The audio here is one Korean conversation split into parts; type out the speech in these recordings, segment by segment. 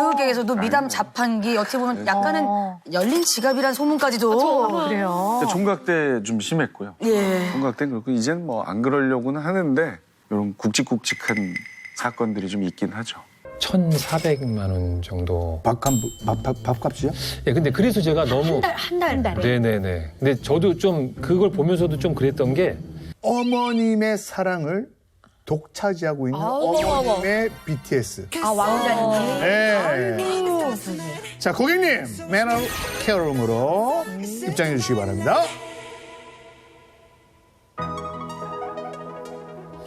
배우계에서도 미담 자판기 어떻게 보면 약간은 열린 지갑이란 소문까지도. 그래요. 종각 때 좀 심했고요. 예. 종각 때는 그렇고 이제는 뭐 안 그러려고는 하는데 이런 굵직굵직한 사건들이 좀 있긴 하죠. 1,400만 원 정도. 밥값이요? 예, 근데 그래서 제가 너무 한 달에. 네네네. 근데 저도 좀 그걸 보면서도 좀 그랬던 게 어머님의 사랑을 독차지하고 있는 어머님의 BTS. 아, 왕자님. 네. 자, 고객님, 매너 케어룸으로 입장해 주시기 바랍니다.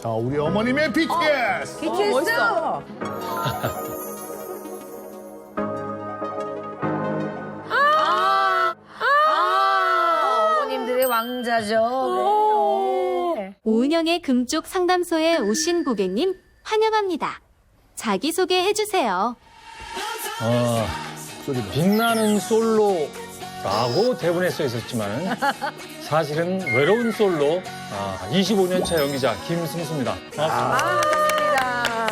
자, 우리 어머님의 BTS. 멋있어. 어머님들의 왕자죠. 네. 오은영의 금쪽 상담소에 오신 고객님 환영합니다. 자기소개해주세요. 빛나는 솔로라고 대본에 써 있었지만 사실은 외로운 솔로 25년 차 연기자 김승수입니다. 반갑습니다.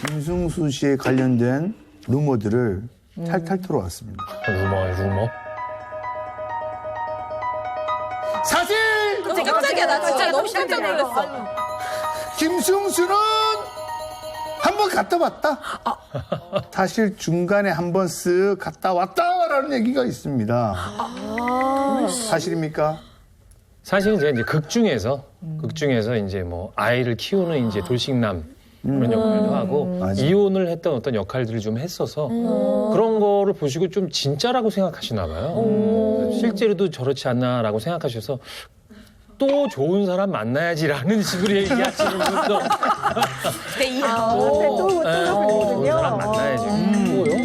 김승수 씨에 관련된 루머들을 탈탈 털어왔습니다. 루머. 사실 깜짝이야, 나 진짜 너무 깜짝 놀랐어. 김승수는 한 번 갔다 왔다. 사실 중간에 한 번 쓱 갔다 왔다라는 얘기가 있습니다. 사실입니까? 사실은 제가 이제 극 중에서 이제 뭐 아이를 키우는 이제 돌싱남 그런 역할도 하고 맞아. 이혼을 했던 어떤 역할들을 좀 했어서 그런 거를 보시고 좀 진짜라고 생각하시나 봐요. 실제로도 저렇지 않나라고 생각하셔서 또 좋은 사람 만나야지라는 식으로 얘기하시는 분도 좋은 사람 만나야지. 뭐요?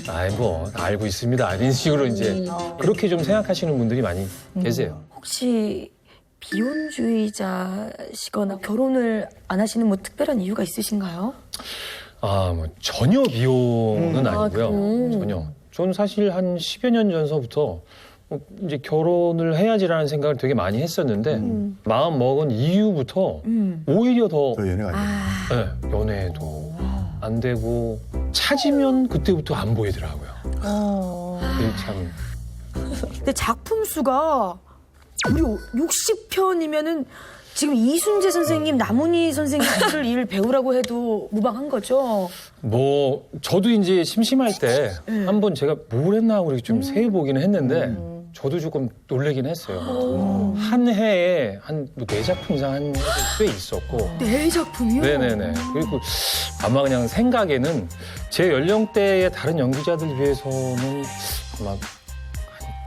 아이 뭐 알고 있습니다. 이런 식으로 이제 그렇게 좀 생각하시는 분들이 많이 계세요. 혹시 비혼주의자시거나 결혼을 안 하시는 뭐 특별한 이유가 있으신가요? 뭐 전혀 비용은 아니고요. 전혀. 저는 사실 한 10여 년 전서부터 이제 결혼을 해야지라는 생각을 되게 많이 했었는데 마음 먹은 이후부터 오히려 더 연애가 아니에요. 네, 연애도 안 되고 찾으면 그때부터 안 보이더라고요. 그게 참 근데 작품 수가 무려 60편이면은 지금 이순재 선생님, 남은희 선생님들 일 배우라고 해도 무방한 거죠? 뭐 저도 이제 심심할 때 한번 제가 뭘 했나 하고 이렇게 좀 세어 보기는 했는데 저도 조금 놀라긴 했어요. 한 해에 한 4작품 이상 한 꽤 있었고. 네 작품이요? 네네네. 그리고 아마 그냥 생각에는 제 연령대의 다른 연기자들 비해서는 아마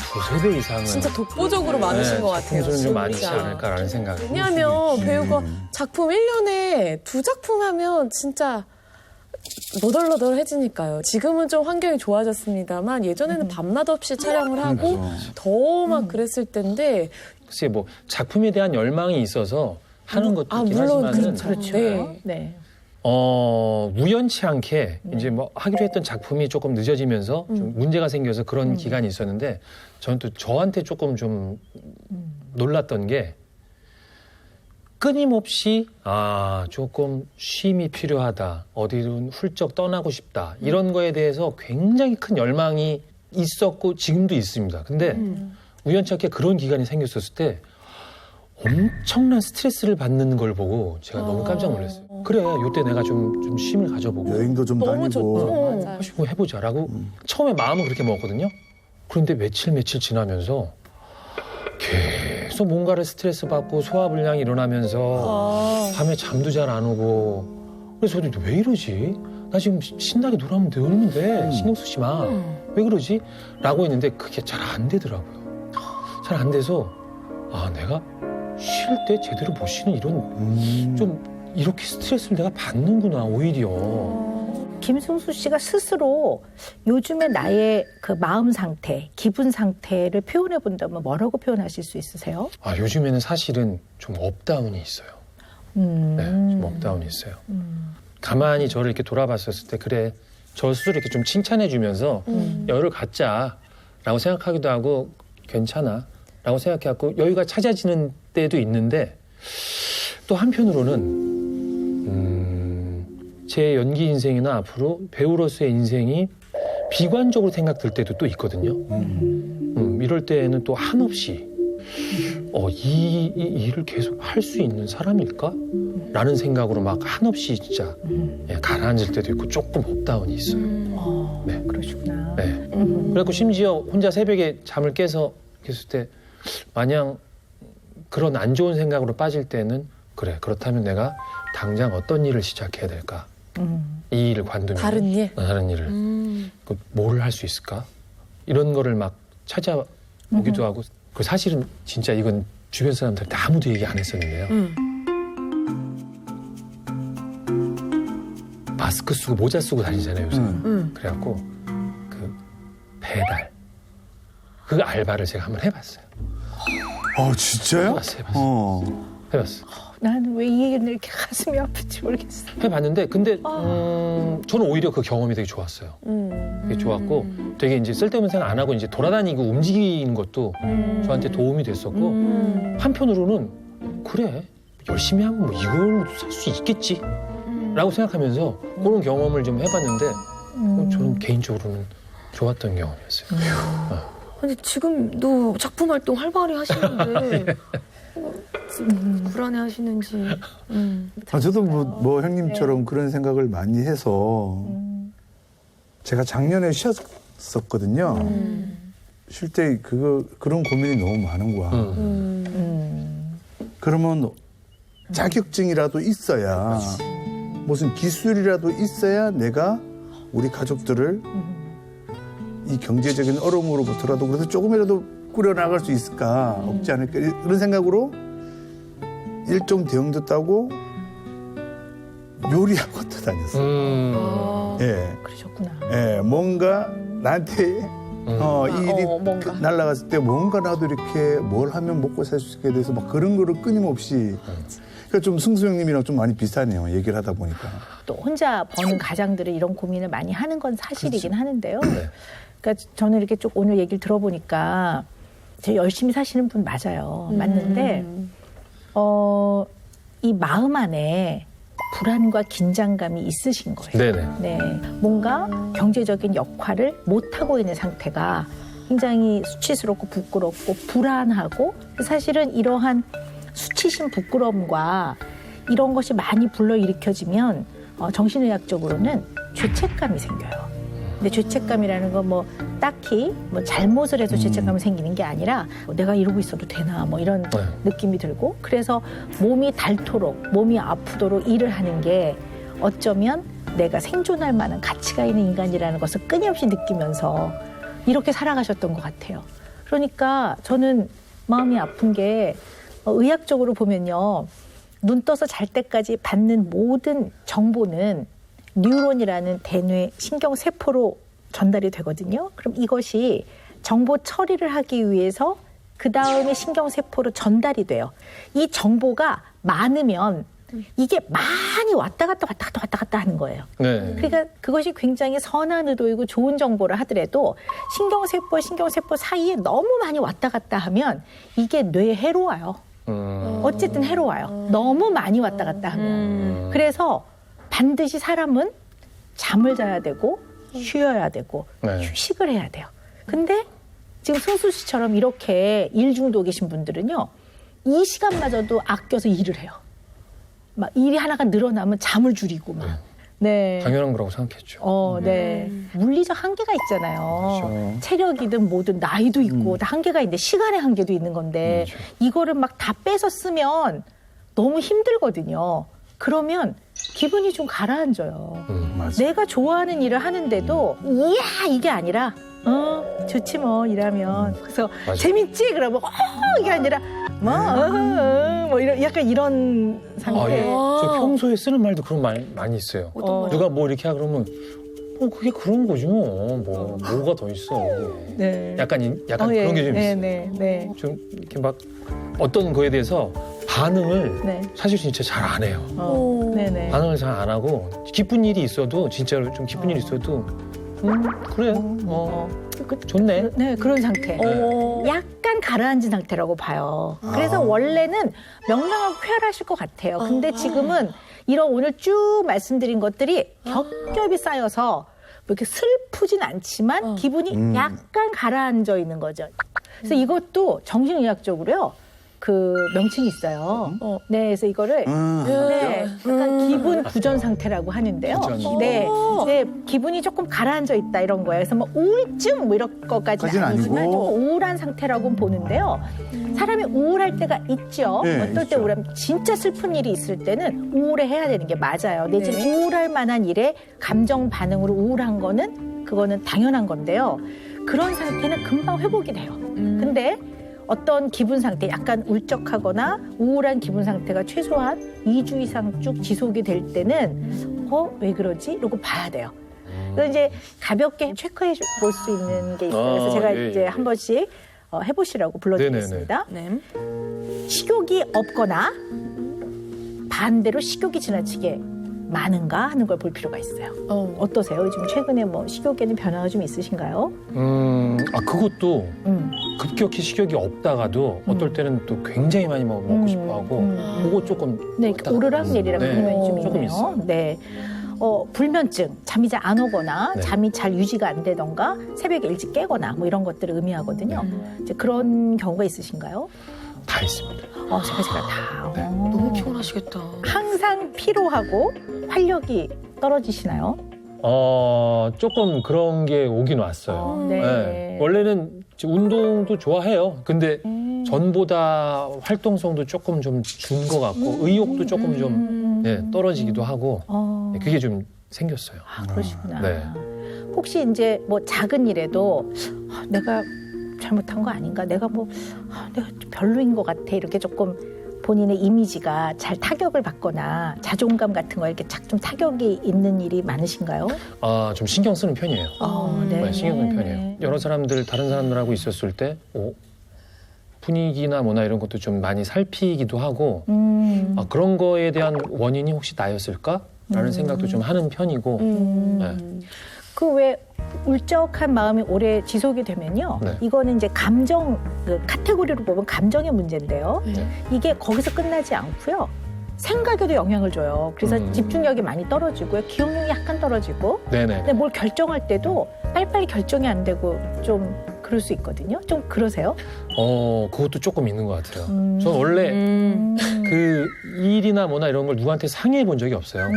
두세 배 이상은 진짜 독보적으로 많으신 것 같아요. 작품 수는 좀 많지 진짜. 않을까라는 생각이. 왜냐하면 배우가 작품 1년에 2작품 하면 진짜 너덜너덜해지니까요. 지금은 좀 환경이 좋아졌습니다만 예전에는 밤낮 없이 촬영을 하고 더 막 그랬을 텐데 글쎄 뭐 작품에 대한 열망이 있어서 하는 것도 있긴 물론 하지만은 그렇죠. 네. 우연치 않게 이제 뭐 하기로 했던 작품이 조금 늦어지면서 좀 문제가 생겨서 그런 기간이 있었는데 저는 또 저한테 조금 좀 놀랐던 게 끊임없이 조금 쉼이 필요하다. 어디든 훌쩍 떠나고 싶다. 이런 거에 대해서 굉장히 큰 열망이 있었고 지금도 있습니다. 근데 우연치 않게 그런 기간이 생겼었을 때 엄청난 스트레스를 받는 걸 보고 제가 너무 깜짝 놀랐어요. 그래, 요때 내가 좀 쉼을 가져보고 여행도 좀 너무 다니고. 좋죠. 맞아요. 뭐 해보자라고 처음에 마음은 그렇게 먹었거든요. 그런데 며칠 지나면서 계속 뭔가를 스트레스 받고 소화불량이 일어나면서 밤에 잠도 잘 안 오고 그래서 저도 왜 이러지? 나 지금 신나게 놀면 돼. 신경 쓰지 마. 왜 그러지? 라고 했는데 그게 잘 안 되더라고요. 잘 안 돼서 내가 쉴 때 제대로 못 쉬는 이런 좀 이렇게 스트레스를 내가 받는구나 오히려. 김승수 씨가 스스로 요즘의 나의 그 마음 상태, 기분 상태를 표현해 본다면 뭐라고 표현하실 수 있으세요? 요즘에는 사실은 좀 업다운이 있어요. 네, 좀 업다운이 있어요. 가만히 저를 이렇게 돌아봤었을 때 그래, 저 스스로 이렇게 좀 칭찬해 주면서 여유를 갖자라고 생각하기도 하고 괜찮아 라고 생각해갖고 여유가 찾아지는 때도 있는데 또 한편으로는 제 연기 인생이나 앞으로 배우로서의 인생이 비관적으로 생각될 때도 또 있거든요. 이럴 때에는 또 한없이 이 일을 계속 할 수 있는 사람일까? 라는 생각으로 막 한없이 진짜 가라앉을 때도 있고 조금 업다운이 있어요. 네. 그러시구나. 네. 그래갖고 심지어 혼자 새벽에 잠을 깨서 있을 때 마냥 그런 안 좋은 생각으로 빠질 때는 그래, 그렇다면 내가 당장 어떤 일을 시작해야 될까? 이 일을 관두면 다른 일? 다른 일을 뭐를 할 수 있을까? 이런 거를 막 찾아보기도 하고 그 사실은 진짜 이건 주변 사람들한테 아무도 얘기 안 했었는데요. 마스크 쓰고 모자 쓰고 다니잖아요, 요새. 그래갖고 그 배달 그 알바를 제가 한번 해봤어요. 진짜요? 해봤어요. 나는 왜 이 얘기는 이렇게 가슴이 아픈지 모르겠어. 해봤는데 근데 저는 오히려 그 경험이 되게 좋았어요. 되게 좋았고 되게 이제 쓸데없는 생각 안 하고 이제 돌아다니고 움직이는 것도 저한테 도움이 됐었고 한편으로는 그래 열심히 하면 뭐 이걸로 살 수 있겠지 라고 생각하면서 그런 경험을 좀 해봤는데 저는 개인적으로는 좋았던 경험이었어요. 근데 지금도 작품 활동 활발히 하시는데 불안해 하시는지. 저도 뭐 형님처럼 그런 생각을 많이 해서 제가 작년에 쉬었었거든요. 쉴 때 그런 고민이 너무 많은 거야. 그러면 자격증이라도 있어야 무슨 기술이라도 있어야 내가 우리 가족들을 이 경제적인 어려움으로부터라도 그래도 조금이라도 꾸려나갈 수 있을까 없지 않을까 그런 생각으로 일종 대응도 따고 요리학원도 다녔어요. 그러셨구나. 뭔가 나한테 이 일이 날아갔을 때 뭔가 나도 이렇게 뭘 하면 먹고 살 수 있게 돼서 막 그런 거를 끊임없이 그러니까 좀 승수 형님이랑 좀 많이 비슷하네요. 얘기를 하다 보니까. 또 혼자 버는 가장들은 이런 고민을 많이 하는 건 사실이긴 하는데요. 그러니까 저는 이렇게 쭉 오늘 얘기를 들어보니까 제가 열심히 사시는 분 맞아요. 맞는데 이 마음 안에 불안과 긴장감이 있으신 거예요. 네네. 네, 뭔가 경제적인 역할을 못하고 있는 상태가 굉장히 수치스럽고 부끄럽고 불안하고 사실은 이러한 수치심 부끄러움과 이런 것이 많이 불러일으켜지면 정신의학적으로는 죄책감이 생겨요. 근데 죄책감이라는 건 뭐 딱히 뭐 잘못을 해서 죄책감이 생기는 게 아니라 내가 이러고 있어도 되나 뭐 이런 느낌이 들고 그래서 몸이 닳도록 몸이 아프도록 일을 하는 게 어쩌면 내가 생존할 만한 가치가 있는 인간이라는 것을 끊임없이 느끼면서 이렇게 살아가셨던 것 같아요. 그러니까 저는 마음이 아픈 게 의학적으로 보면요. 눈 떠서 잘 때까지 받는 모든 정보는 뉴런이라는 대뇌 신경세포로 전달이 되거든요. 그럼 이것이 정보 처리를 하기 위해서 그 다음에 신경세포로 전달이 돼요. 이 정보가 많으면 이게 많이 왔다 갔다 하는 거예요. 네. 그러니까 그것이 굉장히 선한 의도이고 좋은 정보를 하더라도 신경세포 사이에 너무 많이 왔다 갔다 하면 이게 뇌에 해로워요. 어쨌든 해로워요. 너무 많이 왔다 갔다 하면. 그래서 반드시 사람은 잠을 자야 되고 쉬어야 되고 휴식을 해야 돼요. 근데 지금 승수 씨처럼 이렇게 일 중독 계신 분들은요. 이 시간마저도 아껴서 일을 해요. 막 일이 하나가 늘어나면 잠을 줄이고 막. 네. 당연한 거라고 생각했죠. 네. 물리적 한계가 있잖아요. 그렇죠. 체력이든 뭐든 나이도 있고 다 한계가 있는데 시간의 한계도 있는 건데 이거를 막 다 빼서 쓰면 너무 힘들거든요. 그러면 기분이 좀 가라앉아요. 내가 좋아하는 일을 하는데도 이야 이게 아니라 좋지 뭐 일하면 그래서 맞아. 재밌지 그러면 이게 아니라 뭐 이런 약간 이런 상태. 저 평소에 쓰는 말도 그런 말 많이 있어요. 누가 뭐 이렇게 하고 그러면 그게 그런 거지 뭐가 더 있어. 네. 약간 그런 게 좀 있어요. 네. 좀 이렇게 막 어떤 거에 대해서 반응을 사실 진짜 잘 안 해요. 네네. 반응을 잘 안 하고 기쁜 일이 있어도 진짜로 좀 기쁜 일이 있어도 그래 좋네. 네, 그런 상태. 약간 가라앉은 상태라고 봐요. 그래서 원래는 명랑하고 쾌활하실 것 같아요. 근데 지금은 이런 오늘 쭉 말씀드린 것들이 겹겹이 쌓여서 뭐 이렇게 슬프진 않지만 기분이 약간 가라앉아 있는 거죠. 그래서 이것도 정신의학적으로요. 그 명칭이 있어요. 네, 그래서 이거를 네, 약간 기분 부전 상태라고 하는데요. 네, 네, 기분이 조금 가라앉아 있다 이런 거예요. 그래서 뭐 우울증 뭐 이런 것까지는 아니지만 아니고. 조금 우울한 상태라고 보는데요. 사람이 우울할 때가 있죠. 네, 어떨 때 있죠. 우울하면 진짜 슬픈 일이 있을 때는 우울해해야 되는 게 맞아요. 내지는 우울할 만한 일에 감정 반응으로 우울한 거는 그거는 당연한 건데요. 그런 상태는 금방 회복이 돼요. 근데 어떤 기분 상태, 약간 울적하거나 우울한 기분 상태가 최소한 2주 이상 쭉 지속이 될 때는 왜 그러지? 이러고 봐야 돼요. 그래서 이제 가볍게 체크해 볼 수 있는 게 있어요. 그래서 제가 예, 이제 예. 한 번씩 해보시라고 불러드리겠습니다. 네. 식욕이 없거나 반대로 식욕이 지나치게 많은가 하는 걸 볼 필요가 있어요. 어떠세요? 요즘 최근에 뭐 식욕에는 변화가 좀 있으신가요? 그것도 급격히 식욕이 없다가도 어떨 때는 또 굉장히 많이 먹고 싶어하고 그거 조금 네, 왔다 갔다 오르락내리락 네, 그런 면이 좀 조금 있네요. 있어요. 네. 불면증, 잠이 잘 안 오거나 네. 잠이 잘 유지가 안 되던가 새벽에 일찍 깨거나 뭐 이런 것들을 의미하거든요. 이제 그런 경우가 있으신가요? 다 있습니다. 제가 다. 너무 피곤하시겠다. 항상 피로하고 활력이 떨어지시나요? 조금 그런 게 오긴 왔어요. 네. 네. 원래는 운동도 좋아해요. 근데 전보다 활동성도 조금 좀 준 것 같고 의욕도 조금 좀 떨어지기도 하고 네, 그게 좀 생겼어요. 그러시구나. 네. 혹시 이제 뭐 작은 일에도 내가 잘못한 거 아닌가? 내가 내가 별로인 것 같아. 이렇게 조금 본인의 이미지가 잘 타격을 받거나 자존감 같은 거 이렇게 좀 타격이 있는 일이 많으신가요? 좀 신경 쓰는 편이에요. 네, 신경 쓰는 편이에요. 여러 사람들, 다른 사람들하고 있었을 때 분위기나 뭐나 이런 것도 좀 많이 살피기도 하고 그런 거에 대한 원인이 혹시 나였을까라는 생각도 좀 하는 편이고 네. 그 왜 울적한 마음이 오래 지속이 되면요. 네. 이거는 이제 감정 카테고리로 보면 감정의 문제인데요. 이게 거기서 끝나지 않고요. 생각에도 영향을 줘요. 그래서 집중력이 많이 떨어지고요. 기억력이 약간 떨어지고. 네네. 근데 뭘 결정할 때도 빨리빨리 결정이 안 되고 좀 그럴 수 있거든요. 좀 그러세요? 그것도 조금 있는 것 같아요. 저는 원래 그 일이나 뭐나 이런 걸 누구한테 상의해 본 적이 없어요.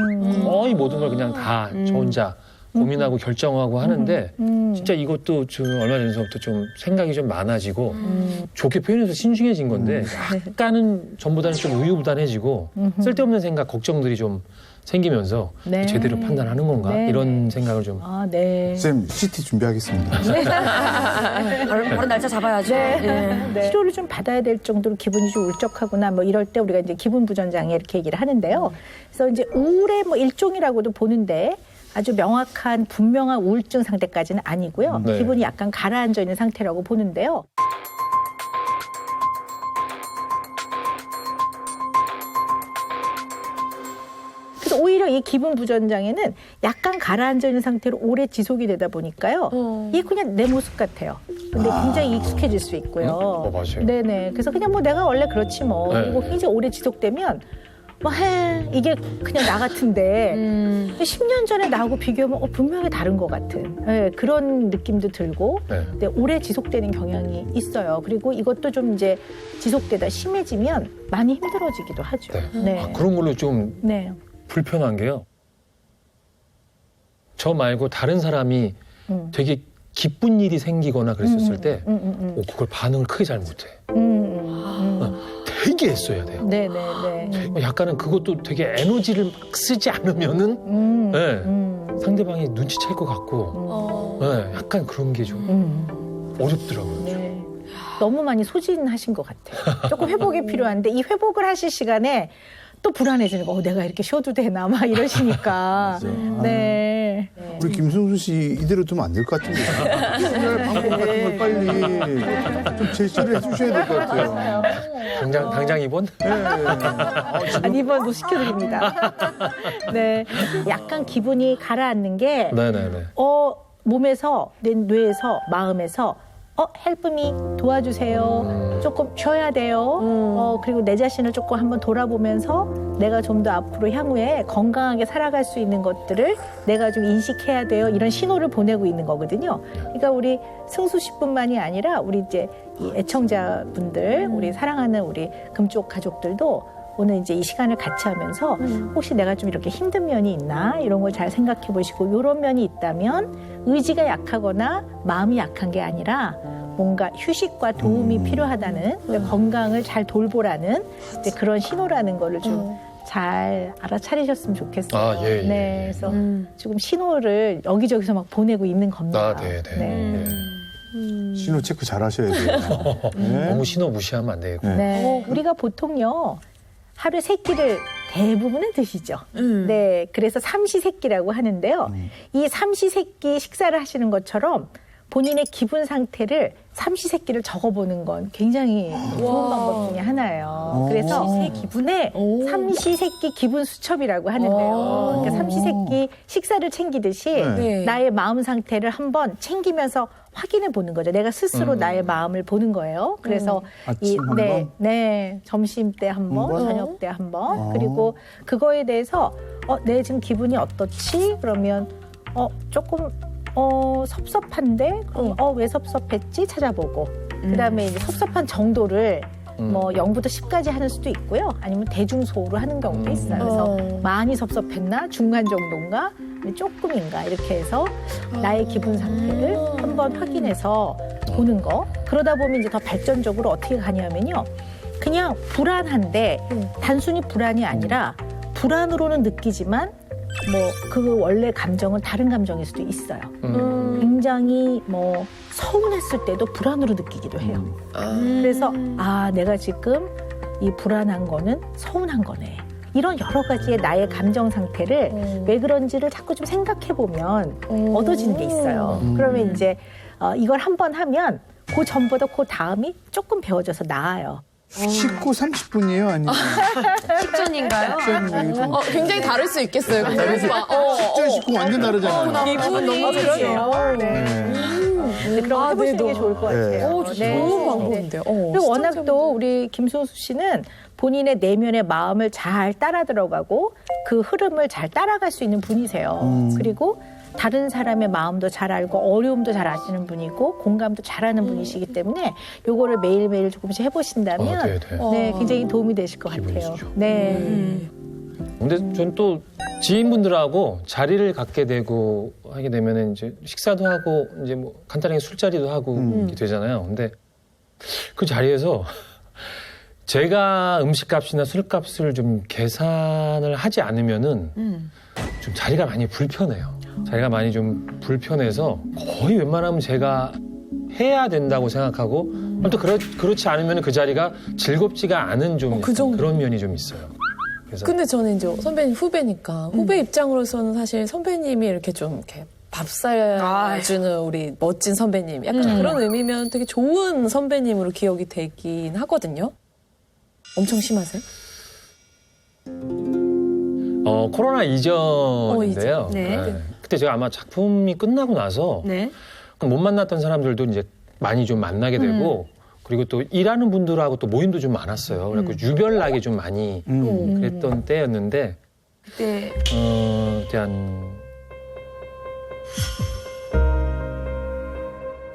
거의 모든 걸 그냥 다 저 혼자 고민하고 결정하고 하는데 진짜 이것도 지금 얼마 전부터 좀 생각이 좀 많아지고 좋게 표현해서 신중해진 건데 약간은 전보다는 좀 우유부단해지고 쓸데없는 생각, 걱정들이 좀 생기면서 네. 제대로 판단하는 건가 네. 이런 생각을 좀 네. 쌤, CT 준비하겠습니다. 바로 날짜 잡아야죠. 예. 치료를 좀 받아야 될 정도로 기분이 좀 울적하거나 뭐 이럴 때 우리가 이제 기분 부전 장애 이렇게 얘기를 하는데요. 그래서 이제 우울의 뭐 일종이라고도 보는데 아주 명확한 분명한 우울증 상태까지는 아니고요. 네. 기분이 약간 가라앉아 있는 상태라고 보는데요. 그래서 오히려 이 기분 부전 장애는 약간 가라앉아 있는 상태로 오래 지속이 되다 보니까요. 이게 그냥 내 모습 같아요. 근데 굉장히 익숙해질 수 있고요. 맞아요. 네네. 그래서 그냥 뭐 내가 원래 그렇지 뭐. 네. 그리고 굉장히 오래 지속되면 이게 그냥 나 같은데 10년 전에 나하고 비교하면 분명히 다른 것 같은 그런 느낌도 들고 네. 근데 오래 지속되는 경향이 있어요. 그리고 이것도 좀 이제 지속되다 심해지면 많이 힘들어지기도 하죠. 네. 네. 그런 걸로 좀 네. 불편한 게요. 저 말고 다른 사람이 되게 기쁜 일이 생기거나 그랬었을 때 그걸 반응을 크게 잘 못해. 되게 애써야 돼요. 네네네. 약간은 그것도 되게 에너지를 막 쓰지 않으면은 상대방이 눈치챌 것 같고 네, 약간 그런 게 좀 어렵더라고요. 네. 너무 많이 소진하신 것 같아요. 조금 회복이 필요한데 이 회복을 하실 시간에 또 불안해지는 거. 내가 이렇게 쉬어도 되나 막 이러시니까. 네. 우리 김승수 씨 이대로 두면 안 될 것 같은데. 오늘 방법 같은 걸 빨리 좀 제시를 해주셔야 될 것 같아요. 당장 입원? 아니, 이번 못 시켜드립니다. 네. 약간 기분이 가라앉는 게, 네네네. 몸에서, 뇌에서, 마음에서, 헬프미 도와주세요. 조금 쉬어야 돼요. 그리고 내 자신을 조금 한번 돌아보면서 내가 좀 더 앞으로 향후에 건강하게 살아갈 수 있는 것들을 내가 좀 인식해야 돼요. 이런 신호를 보내고 있는 거거든요. 그러니까 우리 승수 씨뿐만이 아니라 우리 이제 이 애청자분들, 우리 사랑하는 우리 금쪽 가족들도 오늘 이제 이 시간을 같이 하면서 혹시 내가 좀 이렇게 힘든 면이 있나 이런 걸 잘 생각해 보시고 이런 면이 있다면 의지가 약하거나 마음이 약한 게 아니라 뭔가 휴식과 도움이 필요하다는 건강을 잘 돌보라는 이제 그런 신호라는 거를 좀 잘 알아차리셨으면 좋겠어요. 아, 예, 예, 네, 예. 그래서 지금 신호를 여기저기서 막 보내고 있는 겁니다. 아, 네, 네. 예. 신호 체크 잘 하셔야 돼요. 네. 너무 신호 무시하면 안 되고. 네. 우리가 보통요, 하루에 3끼를 대부분은 드시죠. 네. 그래서 삼시세끼라고 하는데요. 이 삼시세끼 식사를 하시는 것처럼 본인의 기분 상태를 삼시세끼를 적어보는 건 굉장히 좋은 방법 중에 하나예요. 그래서 기분에 삼시세끼 기분 수첩이라고 하는데요. 그러니까 삼시세끼 식사를 챙기듯이 네. 나의 마음 상태를 한번 챙기면서 확인해 보는 거죠. 내가 스스로 나의 마음을 보는 거예요. 그래서 아침 한 네, 번? 네, 점심 때 한 번, 번? 저녁 때 한 번, 그리고 그거에 대해서 내 지금 기분이 어떻지? 그러면 조금 섭섭한데 그럼 왜 섭섭했지? 찾아보고 그다음에 이제 섭섭한 정도를 뭐 0부터 10까지 하는 수도 있고요. 아니면 대중소로 하는 경우도 있어요. 그래서 많이 섭섭했나? 중간 정도인가? 조금인가? 이렇게 해서 나의 기분 상태를 한번 확인해서 보는 거. 그러다 보면 이제 더 발전적으로 어떻게 가냐면요. 그냥 불안한데 단순히 불안이 아니라 불안으로는 느끼지만 뭐 그 원래 감정은 다른 감정일 수도 있어요. 굉장히 뭐 서운했을 때도 불안으로 느끼기도 해요. 그래서 내가 지금 이 불안한 거는 서운한 거네. 이런 여러 가지의 나의 감정 상태를 왜 그런지를 자꾸 좀 생각해 보면 얻어지는 게 있어요. 그러면 이제 이걸 한번 하면 그 전보다 그 다음이 조금 배워져서 나아요. 씻고 30분이에요? 아니면 식전인가요? 굉장히 다를 수 있겠어요. 근데 식전 씻고 완전 다르잖아요. 기분이 그러네요. 네, 그럼 해보시는 게 좋을 것 같아요. 좋은 방법인데요. 그리고 워낙 또 우리 김승수 씨는 본인의 내면의 마음을 잘 따라 들어가고 그 흐름을 잘 따라갈 수 있는 분이세요. 그리고 다른 사람의 마음도 잘 알고 어려움도 잘 아시는 분이고 공감도 잘하는 분이시기 때문에 요거를 매일매일 조금씩 해보신다면 네, 굉장히 도움이 되실 것 같아요. 좋죠. 네. 근데 전 또 지인분들하고 자리를 갖게 되고 하게 되면은 이제 식사도 하고 이제 뭐 간단하게 술자리도 하고 이렇게 되잖아요. 근데 그 자리에서 제가 음식값이나 술값을 좀 계산을 하지 않으면은 좀 자리가 많이 불편해요. 자리가 많이 좀 불편해서 거의 웬만하면 제가 해야 된다고 생각하고 또 그렇지 않으면 그 자리가 즐겁지가 않은 좀 그 정도. 그런 면이 좀 있어요. 그래서 근데 저는 이제 선배님 후배니까 후배 입장으로서는 사실 선배님이 이렇게 좀 이렇게 밥 사주는 우리 멋진 선배님 약간 그런 의미면 되게 좋은 선배님으로 기억이 되긴 하거든요. 엄청 심하세요? 코로나 이전인데요. 네. 그때 제가 아마 작품이 끝나고 나서 네. 못 만났던 사람들도 이제 많이 좀 만나게 되고 그리고 또 일하는 분들하고 또 모임도 좀 많았어요. 그래서 유별나게 좀 많이 그랬던 때였는데 그때 그때 한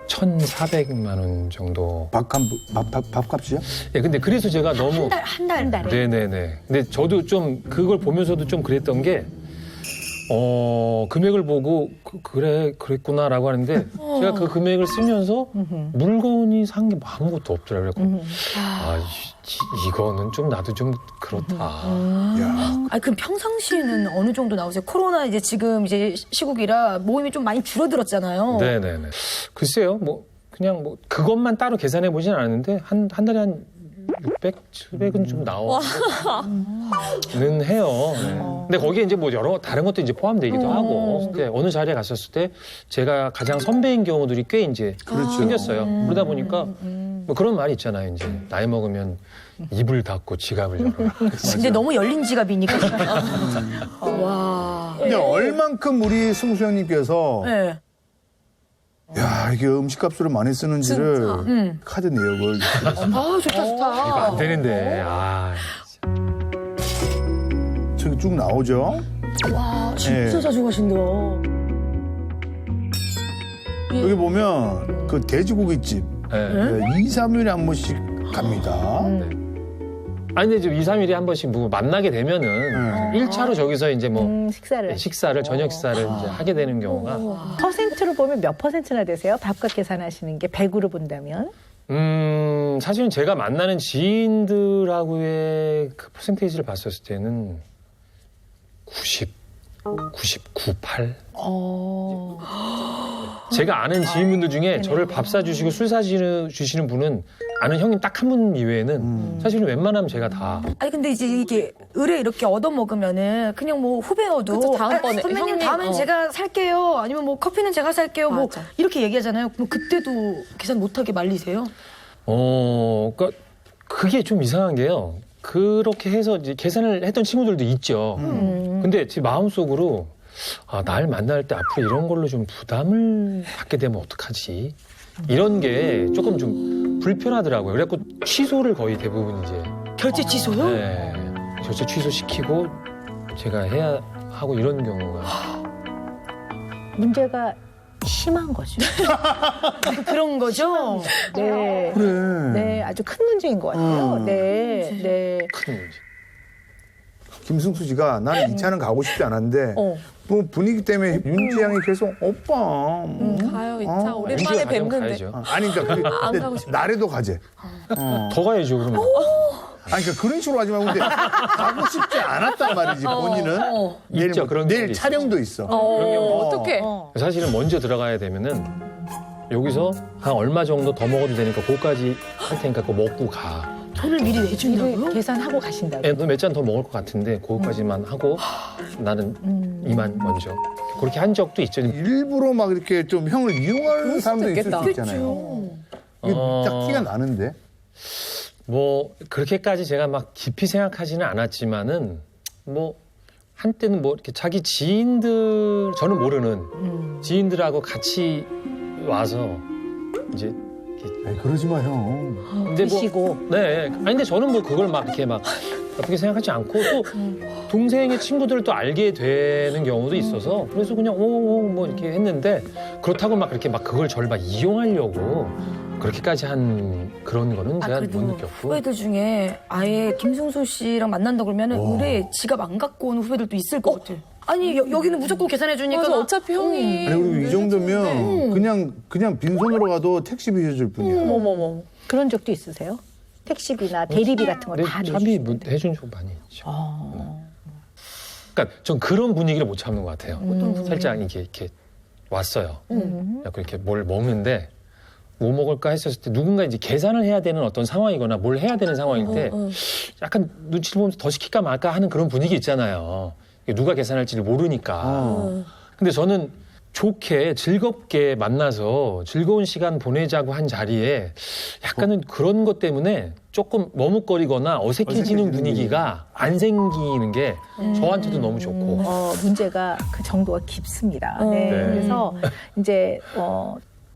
1,400만 원 정도. 밥값이요? 예, 근데 그래서 제가 너무 한 달에. 네네네. 근데 저도 좀 그걸 보면서도 좀 그랬던 게 금액을 보고 그랬구나라고 하는데 제가 그 금액을 쓰면서 물건이 산 게 아무것도 없더라고요. 그래서 이거는 좀 나도 좀 그렇다. 그럼 평상시에는 어느 정도 나오세요? 코로나 이제 지금 이제 시국이라 모임이 좀 많이 줄어들었잖아요. 네네네. 글쎄요, 뭐 그냥 뭐 그것만 따로 계산해 보진 않았는데 한 달에 한 600, 700은 좀 나오는 해요. 네. 근데 거기에 이제 뭐 여러 다른 것도 이제 포함되기도 하고 근데 어느 자리에 갔었을 때 제가 가장 선배인 경우들이 꽤 이제 생겼어요. 그러다 보니까 뭐 그런 말이 있잖아요. 이제 나이 먹으면 입을 닫고 지갑을 열어라. 근데 너무 열린 지갑이니까. 와. 근데 얼만큼 우리 승수 형님께서 네. 야, 이게 음식값으로 많이 쓰는지를 카드 내역을 아, 좋다, 좋다. 이거 안 되는데. 아. 저기 쭉 나오죠. 와, 진짜 예. 자주 가신다. 여기 보면 그 돼지고기집 네. 2, 3일에 한 번씩 갑니다. 아니, 근데 좀 2, 3일에 한 번씩 뭐 만나게 되면은 1차로 저기서 이제 뭐 식사를. 식사를, 저녁 식사를 이제 하게 되는 경우가. 퍼센트로 보면 몇 퍼센트나 되세요? 밥값 계산하시는 게 100으로 본다면? 사실은 제가 만나는 지인들하고의 그 퍼센테이지를 봤었을 때는 99, 8. 제가 아는 지인분들 중에 저를 밥 사주시고 술 사주시는 분은 아는 형님 딱 한 분 이외에는 사실은 웬만하면 제가 다. 아니 근데 이제 이게 의뢰 이렇게 얻어먹으면은 그냥 뭐 후배여도 그쵸, 다음번에 선배님 형님, 다음엔 제가 살게요 아니면 뭐 커피는 제가 살게요 뭐 맞아. 이렇게 얘기하잖아요. 그럼 그때도 계산 못하게 말리세요? 그러니까 그게 좀 이상한 게요. 그렇게 해서 이제 계산을 했던 친구들도 있죠. 근데 제 마음속으로 날 만날 때 앞으로 이런 걸로 좀 부담을 받게 되면 어떡하지? 이런 게 조금 좀 불편하더라고요. 그래갖고 취소를 거의 대부분 이제. 결제 취소요? 네. 결제 취소시키고 제가 해야 하고 이런 경우가. 문제가 심한 거죠. 그런 거죠? 네. 그래. 네, 아주 큰 문제인 것 같아요. 네, 네. 큰 문제. 김승수 씨가 나는 이 차는 가고 싶지 않았는데 뭐 분위기 때문에 윤지양이 계속 오빠 가요, 2차 오랜만에 윤지가 가면 뵙는데. 가야죠. 아니 그러니까 안 근데 가고 싶어. 나래도 가재. 더 가야죠, 그러면. 아니 그러니까 그런 식으로 하지 말고 근데 가고 싶지 않았단 말이지 본인은. 내일 있죠, 그런 내일 경우도 촬영도 있어. 어떡해. 사실은 먼저 들어가야 되면은 여기서 한 얼마 정도 더 먹어도 되니까 그거까지 할 테니까 그거 먹고 가. 돈을 미리 이를 내준다고요? 계산하고 가신다고. 너 몇 잔 더 먹을 것 같은데 그거까지만 하고 나는 이만 먼저. 그렇게 한 적도 있죠. 일부러 막 이렇게 좀 형을 이용하는 사람도 있을 있겠다. 수 있잖아요. 이게 딱 티가 나는데. 뭐 그렇게까지 제가 막 깊이 생각하지는 않았지만은 뭐 한때는 뭐 이렇게 자기 지인들 저는 모르는 지인들하고 같이 와서 이제 아니, 그러지 마 형. 근데 뭐 드시고. 네. 아니 근데 저는 뭐 그걸 막 이렇게 막 나쁘게 생각하지 않고 또 동생의 친구들을 또 알게 되는 경우도 있어서 그래서 그냥 뭐 이렇게 했는데 그렇다고 막 그렇게 막 그걸 저를 막 이용하려고 그렇게까지 한 그런 거는 제가 못 느꼈고. 후배들 중에 아예 김승수 씨랑 만난다 그러면은 의뢰 지갑 안 갖고 오는 후배들도 있을 것 같아요. 아니 여기는 무조건 계산해 주니까 맞아, 어차피 형이. 아니 그리고 이 정도면 그냥 빈손으로 가도 택시비 해줄 뿐이야. 어머머머. 그런 적도 있으세요? 택시비나 대리비 같은 거 다 차비 내주시는데. 뭐 해준 적 많이 있죠. 그러니까 전 그런 분위기를 못 참는 것 같아요. 살짝 이렇게 왔어요. 이렇게 뭘 먹는데 뭐 먹을까 했었을 때 누군가 이제 계산을 해야 되는 어떤 상황이거나 뭘 해야 되는 상황일 때 약간 눈치를 보면서 더 시킬까 말까 하는 그런 분위기 있잖아요. 누가 계산할지를 모르니까. 근데 저는 좋게 즐겁게 만나서 즐거운 시간 보내자고 한 자리에 약간은 그런 것 때문에 조금 머뭇거리거나 어색해지는 분위기가 안 생기는 게 저한테도 너무 좋고. 문제가 그 정도가 깊습니다. 네. 네. 그래서 이제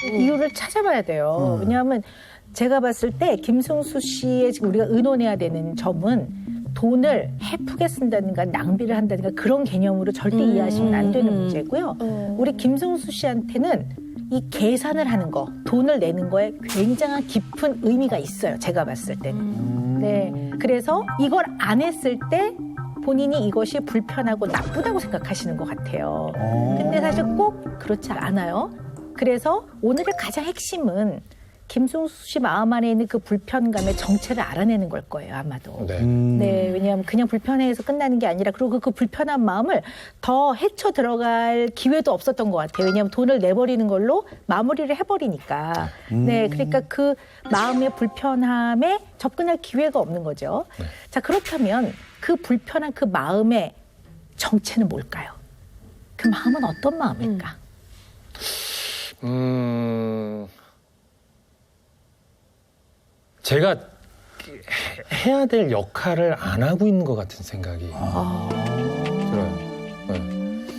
이유를 찾아봐야 돼요. 왜냐하면 제가 봤을 때 김승수 씨의 지금 우리가 의논해야 되는 점은 돈을 헤프게 쓴다든가 낭비를 한다든가 그런 개념으로 절대 이해하시면 안 되는 문제고요. 우리 김승수 씨한테는 이 계산을 하는 거, 돈을 내는 거에 굉장한 깊은 의미가 있어요. 제가 봤을 때는. 네. 그래서 이걸 안 했을 때 본인이 이것이 불편하고 나쁘다고 생각하시는 것 같아요. 근데 사실 꼭 그렇지 않아요. 그래서 오늘의 가장 핵심은 김승수 씨 마음 안에 있는 그 불편감의 정체를 알아내는 걸 거예요, 아마도. 네. 네, 왜냐하면 그냥 불편해서 끝나는 게 아니라 그리고 그 불편한 마음을 더 헤쳐 들어갈 기회도 없었던 것 같아요. 왜냐하면 돈을 내버리는 걸로 마무리를 해버리니까. 네, 그러니까 그 마음의 불편함에 접근할 기회가 없는 거죠. 네. 자, 그렇다면 그 불편한 그 마음의 정체는 뭘까요? 그 마음은 어떤 마음일까? 제가 해야 될 역할을 안 하고 있는 것 같은 생각이 들어요.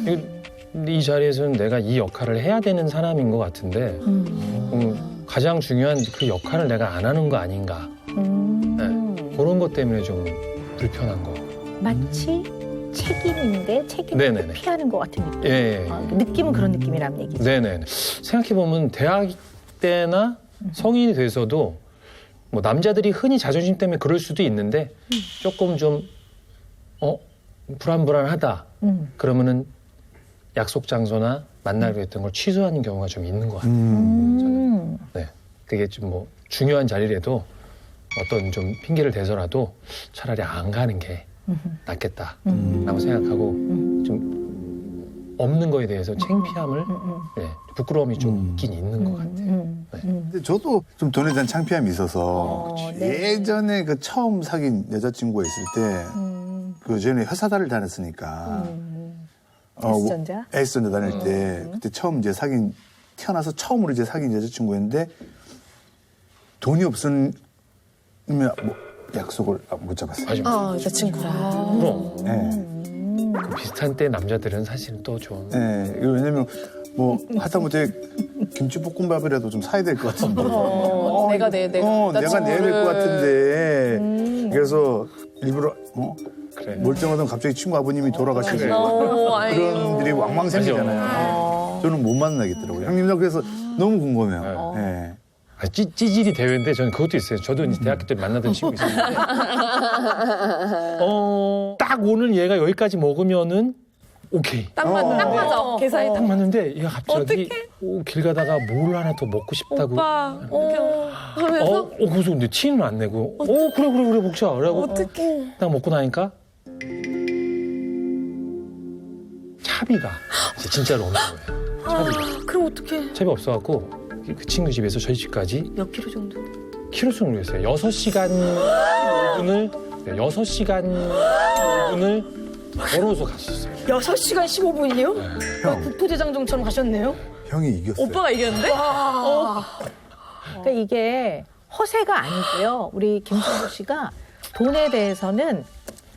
네. 이거 근데 이 자리에서는 내가 이 역할을 해야 되는 사람인 것 같은데 가장 중요한 그 역할을 내가 안 하는 거 아닌가. 네. 그런 것 때문에 좀 불편한 거. 마치 책임인데 책임을 네네네. 피하는 것 같은 느낌. 예. 느낌은 그런 느낌이라는 얘기죠. 네네. 생각해보면 대학 때나 성인이 돼서도 뭐 남자들이 흔히 자존심 때문에 그럴 수도 있는데 조금 좀 불안불안하다. 그러면은 약속 장소나 만나기로 했던 걸 취소하는 경우가 좀 있는 것 같아요. 저는. 네. 그게 좀 뭐 중요한 자리라도 어떤 좀 핑계를 대서라도 차라리 안 가는 게 낫겠다라고 생각하고 좀 없는 거에 대해서 창피함을 네, 부끄러움이 좀 있긴 있는 것 같아요. 네. 근데 저도 좀 돈에 대한 창피함이 있어서 예전에 그 처음 사귄 여자친구가 있을 때 그 전에 회사다를 다녔으니까 S전자? S전자 다닐 때 그때 처음 이제 태어나서 처음으로 이제 사귄 여자친구였는데 돈이 없으면 뭐 약속을 못 잡았어요. 맞아. 여자친구랑. 그럼 네. 그 비슷한 때 남자들은 사실 또 좀 네. 왜냐면 뭐 하다못해 김치볶음밥이라도 좀 사야 될 것 같은데. 내가 내야 될 것 같은데. 그래서 일부러 그래. 멀쩡하던 갑자기 친구 아버님이 돌아가시고 그래. 그런 일이 왕왕 생기잖아요. 저는 못 만나겠더라고요. 형님도 그래서 너무 궁금해요. 네. 찌질이 대회인데 저는 그것도 있어요. 저도 이제 대학교 때 만나던 친구 있었는데 딱 오늘 얘가 여기까지 먹으면은 오케이. 딱 맞아. 계산이 딱 맞는데 얘가 갑자기 길 가다가 뭘 하나 더 먹고 싶다고. 오빠. 하면서 그래서 근데 티는 안 내고 그래 먹자. 그래고 어떡해. 딱 먹고 나니까 차비가 진짜로 없는 거예요. 차비가. 그럼 어떡해. 차비 없어갖고 그 친구 집에서 저희 집까지 몇 킬로 정도? 키로수를 모르겠어요. 6시간 5분을 걸어서 갔었어요. 6시간 15분이요? 형. 국토대장정처럼 가셨네요? 형이 이겼어요. 오빠가 이겼는데? 그러니까 이게 허세가 아니고요. 우리 김준호 씨가 돈에 대해서는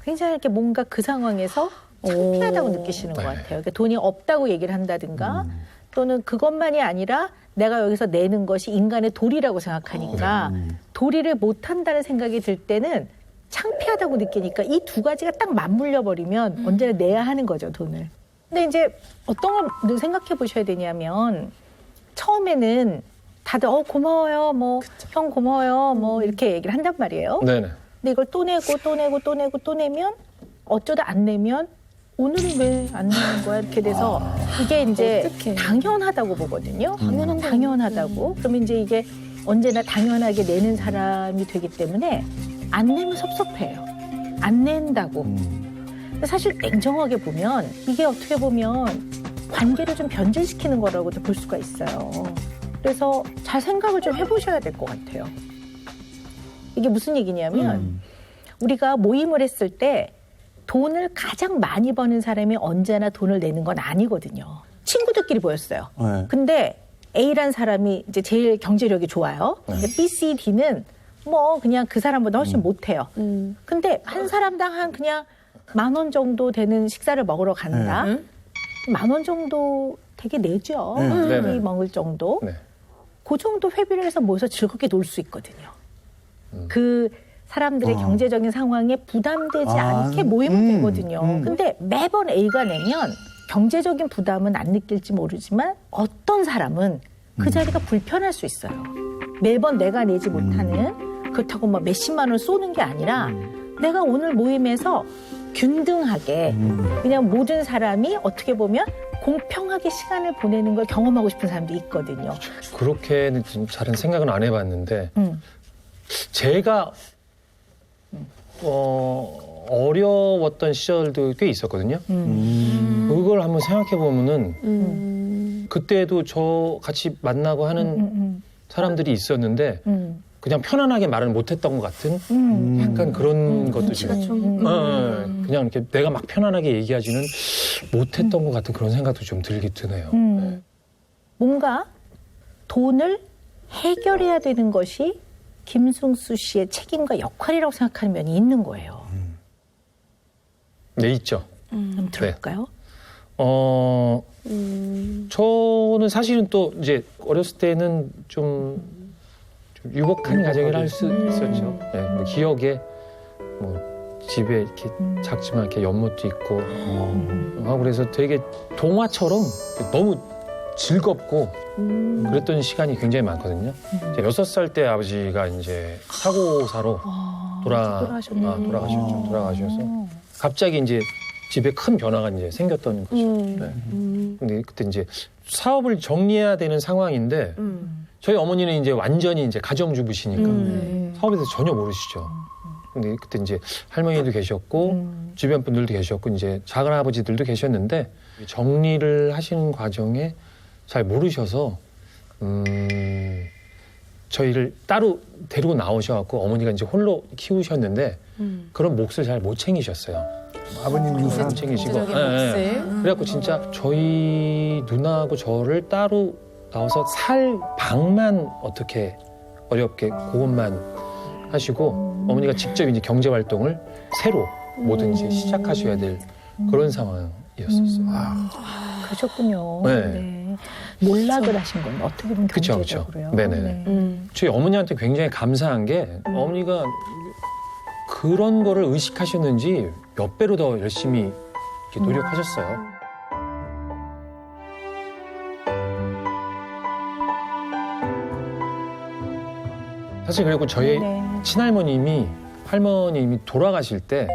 굉장히 이렇게 뭔가 그 상황에서 창피하다고 느끼시는 것 같아요. 그러니까 돈이 없다고 얘기를 한다든가 또는 그것만이 아니라 내가 여기서 내는 것이 인간의 도리라고 생각하니까 도리를 못한다는 생각이 들 때는 창피하다고 느끼니까 이 두 가지가 딱 맞물려 버리면 언제나 내야 하는 거죠, 돈을. 근데 이제 어떤 걸 생각해 보셔야 되냐면 처음에는 다들 고마워요, 뭐 형 고마워요, 뭐 이렇게 얘기를 한단 말이에요. 네네. 근데 이걸 또 내면 어쩌다 안 내면 오늘은 왜 안 내는 거야? 이렇게 돼서 이게 이제 어떡해. 당연하다고 보거든요. 당연하다고. 그러면 이제 이게 언제나 당연하게 내는 사람이 되기 때문에 안 내면 섭섭해요. 안 낸다고. 근데 사실 냉정하게 보면 이게 어떻게 보면 관계를 좀 변질시키는 거라고도 볼 수가 있어요. 그래서 잘 생각을 좀 해보셔야 될 것 같아요. 이게 무슨 얘기냐면 우리가 모임을 했을 때 돈을 가장 많이 버는 사람이 언제나 돈을 내는 건 아니거든요. 친구들끼리 모였어요. 네. 근데 A란 사람이 이제 제일 경제력이 좋아요. 근데 B, C, D는 뭐 그냥 그 사람보다 훨씬 못해요. 근데 한 사람당 한 그냥 10,000원 정도 되는 식사를 먹으러 간다. 10,000원 정도 되게 내죠. 네네. 먹을 정도. 네. 그 정도 회비를 해서 모여서 즐겁게 놀 수 있거든요. 그 사람들의 경제적인 상황에 부담되지 않게 모이면 되거든요. 근데 매번 A가 내면 경제적인 부담은 안 느낄지 모르지만 어떤 사람은 그 자리가 불편할 수 있어요. 매번 내가 내지 못하는 그렇다고 막 몇십만 원 쏘는 게 아니라 내가 오늘 모임에서 균등하게 그냥 모든 사람이 어떻게 보면 공평하게 시간을 보내는 걸 경험하고 싶은 사람도 있거든요. 그렇게는 좀 잘은 생각은 안 해봤는데 제가 어려웠던 시절도 꽤 있었거든요. 그걸 한번 생각해 보면은 그때도 저 같이 만나고 하는 사람들이 있었는데 그냥 편안하게 말은 못했던 것 같은 약간 그런 것도 좀 그냥 이렇게 내가 막 편안하게 얘기하지는 못했던 것 같은 그런 생각도 좀 들긴 드네요. 네. 뭔가 돈을 해결해야 되는 것이 김승수 씨의 책임과 역할이라고 생각하는 면이 있는 거예요. 네, 있죠. 한번 들어볼까요? 저는 사실은 또 이제 어렸을 때는 좀 유복한 가정이라 할 수 있었죠. 네, 뭐 기억에 뭐 집에 이렇게 작지만 이렇게 연못도 있고 하고 그래서 되게 동화처럼 너무 즐겁고 그랬던 시간이 굉장히 많거든요. 6살 때 아버지가 이제 사고사로 돌아가셔서 갑자기 이제 집에 큰 변화가 이제 생겼던 거죠. 네. 근데 그때 이제 사업을 정리해야 되는 상황인데 저희 어머니는 이제 완전히 이제 가정주부시니까 사업에 대해서 전혀 모르시죠. 근데 그때 이제 할머니도 계셨고 주변 분들도 계셨고 이제 작은 아버지들도 계셨는데 정리를 하시는 과정에 잘 모르셔서 저희를 따로 데리고 나오셔갖고 어머니가 이제 홀로 키우셨는데 그런 몫을 잘 못 챙기셨어요. 아버님 유산 못 챙기시고. 몫을. 그래갖고 진짜 저희 누나하고 저를 따로 나와서 살 방만 어떻게 어렵게 그것만 하시고 어머니가 직접 이제 경제 활동을 새로 뭐든지 시작하셔야 될 그런 상황이었었어요. 그러셨군요. 네. 네. 몰락을 하신 건 어떻게 보면 그쵸, 경제적으로요. 그쵸. 네네. 저희 어머니한테 굉장히 감사한 게 어머니가 그런 거를 의식하셨는지 몇 배로 더 열심히 이렇게 노력하셨어요. 사실 그리고 저희 친할머님이 할머님이 돌아가실 때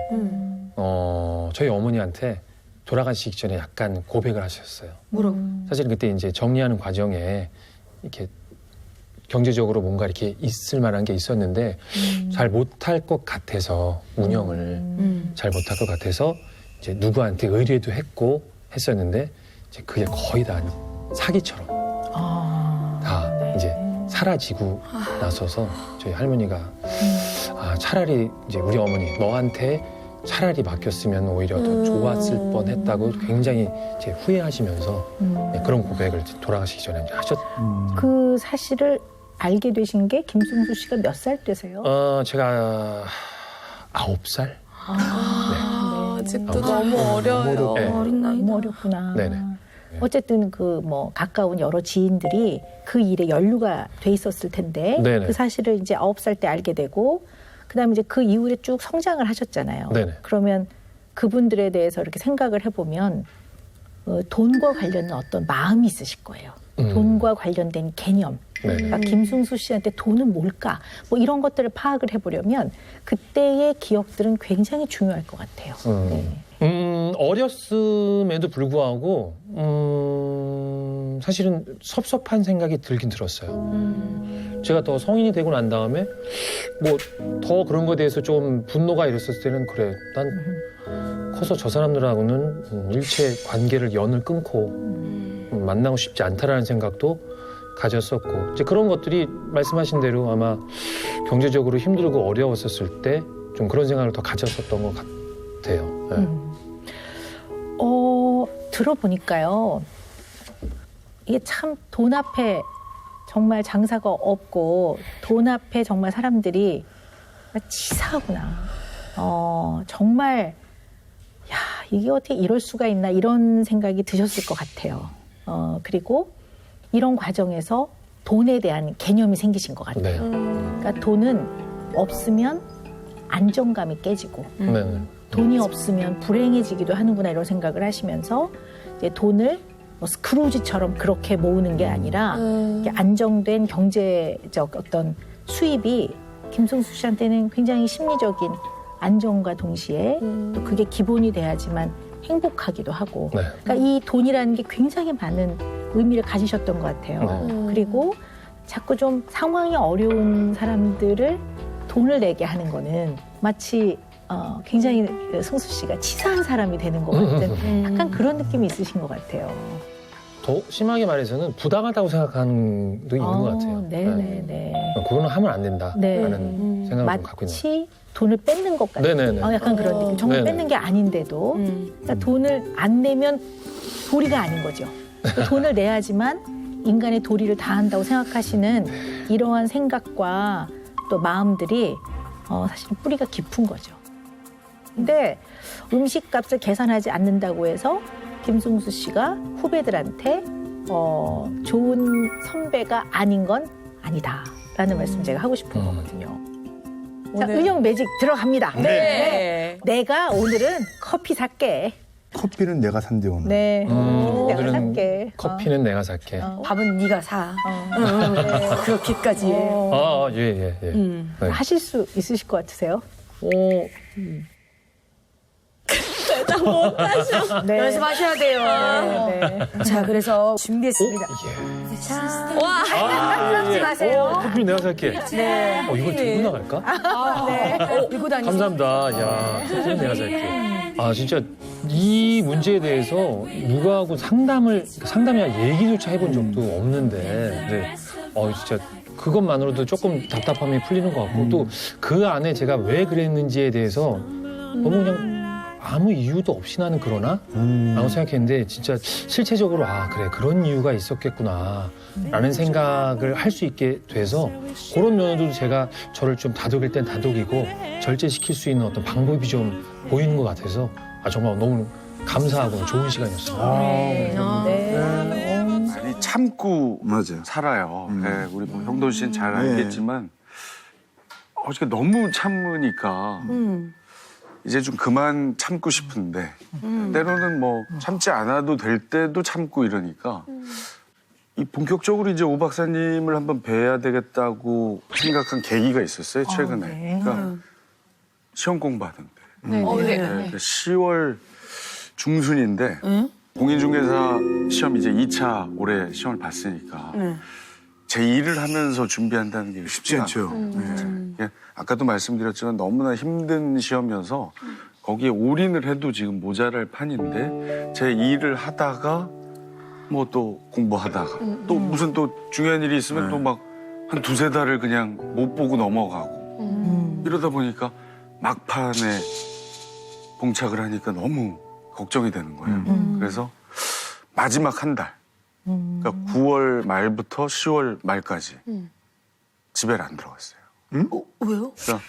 저희 어머니한테 돌아가시기 전에 약간 고백을 하셨어요. 뭐라고? 사실 그때 이제 정리하는 과정에 이렇게 경제적으로 뭔가 이렇게 있을 만한 게 있었는데 잘 못할 것 같아서 운영을 잘 못할 것 같아서 이제 누구한테 의뢰도 했고 했었는데 이제 그게 거의 다 사기처럼 다 이제 사라지고 나서서 저희 할머니가 차라리 이제 우리 어머니 너한테 차라리 맡겼으면 오히려 더 좋았을 뻔했다고 굉장히 이제 후회하시면서 네, 그런 고백을 돌아가시기 전에 이제 하셨죠. 그 사실을 알게 되신 게 김승수 씨가 몇 살 때세요? 제가 9살? 아직도 너무 어려요. 네. 어린 나이다. 너무 어렵구나. 네네. 어쨌든 그 뭐 가까운 여러 지인들이 그 일에 연루가 돼 있었을 텐데 네네. 그 사실을 이제 9살 때 알게 되고 그다음에 이제 그 이후에 쭉 성장을 하셨잖아요. 네네. 그러면 그분들에 대해서 이렇게 생각을 해보면 돈과 관련된 어떤 마음이 있으실 거예요. 돈과 관련된 개념. 그러니까 김승수 씨한테 돈은 뭘까? 뭐 이런 것들을 파악을 해보려면 그때의 기억들은 굉장히 중요할 것 같아요. 네. 어렸음에도 불구하고 사실은 섭섭한 생각이 들긴 들었어요. 제가 더 성인이 되고 난 다음에 뭐 더 그런 거에 대해서 좀 분노가 일었을 때는 그래 난 커서 저 사람들하고는 일체 관계를 연을 끊고 만나고 싶지 않다라는 생각도 가졌었고 이제 그런 것들이 말씀하신 대로 아마 경제적으로 힘들고 어려웠었을 때 좀 그런 생각을 더 가졌었던 것 같아요. 네. 들어보니까요. 이게 참 돈 앞에 정말 장사가 없고 돈 앞에 정말 사람들이 치사하구나. 정말 야 이게 어떻게 이럴 수가 있나 이런 생각이 드셨을 것 같아요. 그리고 이런 과정에서 돈에 대한 개념이 생기신 것 같아요. 네. 그러니까 돈은 없으면 안정감이 깨지고 네. 돈이 없으면 불행해지기도 하는구나 이런 생각을 하시면서 이제 돈을 뭐 스크루지처럼 그렇게 모으는 게 아니라 이렇게 안정된 경제적 어떤 수입이 김승수 씨한테는 굉장히 심리적인 안정과 동시에 또 그게 기본이 돼야지만 행복하기도 하고 네. 그러니까 이 돈이라는 게 굉장히 많은 의미를 가지셨던 것 같아요. 그리고 자꾸 좀 상황이 어려운 사람들을 돈을 내게 하는 거는 마치 굉장히 승수 씨가 치사한 사람이 되는 것 같은 약간 그런 느낌이 있으신 것 같아요. 더 심하게 말해서는 부당하다고 생각하는 게 있는 것 같아요. 네네네. 그거는 하면 안 된다라는 네. 생각을 좀 갖고 있는 것 같아요. 마치 돈을 뺏는 것 같은 네네네. 약간 그런 느낌. 정말 네네. 뺏는 게 아닌데도 그러니까 돈을 안 내면 도리가 아닌 거죠. 돈을 내야지만 인간의 도리를 다한다고 생각하시는 이러한 생각과 또 마음들이 사실 뿌리가 깊은 거죠. 근데 음식값을 계산하지 않는다고 해서 김승수 씨가 후배들한테 좋은 선배가 아닌 건 아니다라는 말씀 제가 하고 싶은 거거든요. 자, 오늘- 은영 매직 들어갑니다. 네. 내가 오늘은 커피 살게. 커피는 내가 산대 오늘. 네, 내가 오늘은 살게. 커피는 내가 살게. 밥은 네가 사. 그렇게까지. 예. 네. 하실 수 있으실 것 같으세요? 네. 연습하셔야 돼요. 네. 자, 그래서 준비했습니다. 예. 마세요. 커피 내가 살게. 네. 이걸 들고 나갈까? 네. 들고 다니세요. 감사합니다. 야, 커피는 내가 살게. 아, 진짜 이 문제에 대해서 누구하고 상담이 아니라 얘기조차 해본 적도 없는데, 네. 진짜 그것만으로도 조금 답답함이 풀리는 것 같고, 또 그 안에 제가 왜 그랬는지에 대해서 너무 그냥 아무 이유도 없이 나는 그러나? 라고 생각했는데, 진짜 실체적으로, 그래, 그런 이유가 있었겠구나. 라는 생각을 할 수 있게 돼서, 그런 면에도 제가 저를 좀 다독일 땐 다독이고, 절제시킬 수 있는 어떤 방법이 좀 보이는 것 같아서, 정말 너무 감사하고 좋은 시간이었습니다. 많이 참고 맞아요. 살아요. 네, 우리 뭐 형돈 씨는 잘 알겠지만 어저께 너무 참으니까 이제 좀 그만 참고 싶은데 때로는 뭐 참지 않아도 될 때도 참고 이러니까 이 본격적으로 이제 오 박사님을 한번 뵈야 되겠다고 생각한 계기가 있었어요 최근에. 그러니까 시험 공부하던 때. 네, 10월 중순인데 공인중개사 시험 이제 2차 올해 시험을 봤으니까 제 일을 하면서 준비한다는 게 쉽지 않죠. 아까도 말씀드렸지만 너무나 힘든 시험이어서 거기에 올인을 해도 지금 모자랄 판인데 제 일을 하다가 뭐 또 공부하다가 또 무슨 또 중요한 일이 있으면 또 막 한 두세 달을 그냥 못 보고 넘어가고 이러다 보니까 막판에 봉착을 하니까 너무 걱정이 되는 거예요. 그래서 마지막 한 달, 그러니까 9월 말부터 10월 말까지 집에를 안 들어갔어요. 왜요? 그러니까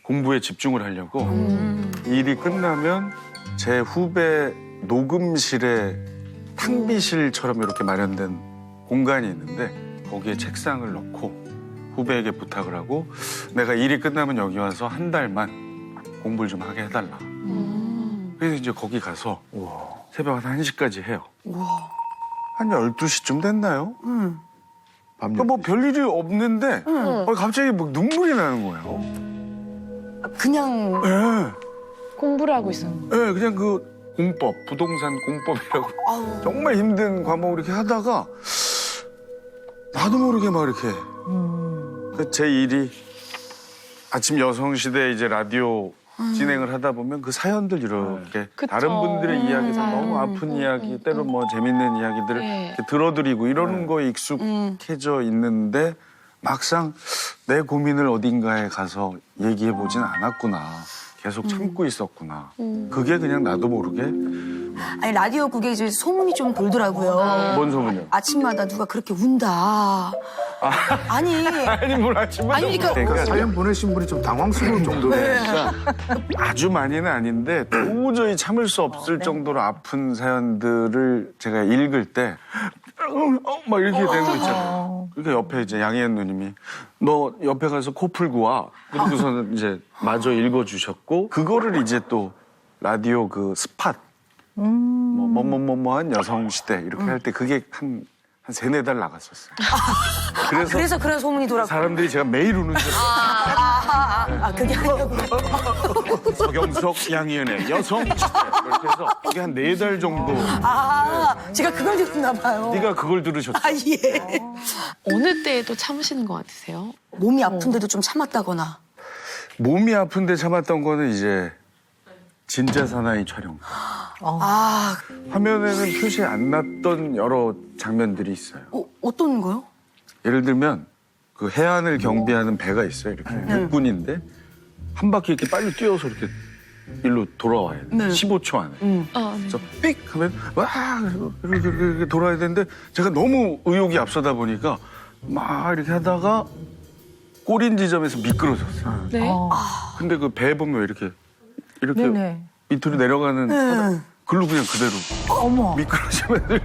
공부에 집중을 하려고 일이 끝나면 제 후배 녹음실에 탕비실처럼 이렇게 마련된 공간이 있는데 거기에 책상을 넣고 후배에게 부탁을 하고 내가 일이 끝나면 여기 와서 한 달만 공부를 좀 하게 해달라. 그래서 이제 거기 가서 새벽 한 1시까지 해요. 한 12시쯤 됐나요? 그러니까 뭐 별일이 없는데 갑자기 막 눈물이 나는 거예요. 그냥 예. 공부를 하고 있어요. 예, 그냥 그 공법, 부동산 공법이라고 정말 힘든 과목을 이렇게 하다가 나도 모르게 막 이렇게 제 일이 아침 여성시대 이제 라디오 진행을 하다 보면 그 사연들 이렇게 다른 분들의 이야기에서 너무 아픈 이야기, 때로 뭐 재밌는 이야기들을 이렇게 들어드리고 이러는 거에 익숙해져 있는데 막상 내 고민을 어딘가에 가서 얘기해보진 않았구나. 계속 참고 있었구나. 그게 그냥 나도 모르게. 아니 라디오국에 이제 소문이 좀 돌더라고요. 뭔 소문이요? 아침마다 누가 그렇게 운다. 아니 아니 뭘 아침마다. 아니, 그러니까 사연 보내신 분이 좀 당황스러울 정도로. 그러니까 아주 많이는 아닌데 도저히 참을 수 없을 정도로 아픈 사연들을 제가 읽을 때 막 이렇게 되는 거 있잖아요. 그러니까 옆에 이제 양희은 누님이 너 옆에 가서 코 풀고 와. 그러고서는 이제 마저 읽어주셨고 그거를 이제 또 라디오 그 스팟 뭐뭐뭐뭐한 여성시대 이렇게 할 때 그게 한 세네 달 나갔었어요. 그래서 그런 소문이 돌았고. 사람들이 제가 매일 우는 줄 그게 아니고. 서경석 양희은의 여성시대 이렇게 해서 그게 한 4달 정도. 제가 그걸 들었나 봐요. 네가 그걸 들으셨어. 예. 어느 때에도 참으시는 것 같으세요? 몸이 아픈데도 좀 참았다거나. 몸이 아픈데 참았던 거는 이제 진짜 사나이 촬영. 화면에는 표시 안 났던 여러 장면들이 있어요. 어떤 거요? 예를 들면 그 해안을 경비하는 배가 있어요. 이렇게 육군인데 한 바퀴 이렇게 빨리 뛰어서 이렇게 일로 돌아와야 돼. 15초 안에. 그래서 삑 하면 와 이렇게 돌아야 되는데 제가 너무 의욕이 앞서다 보니까 막 이렇게 하다가 꼬린 지점에서 미끄러졌어요. 네. 근데 그 배 보면 이렇게 네네. 밑으로 내려가는 글로 그냥 그대로 어머. 미끄러지면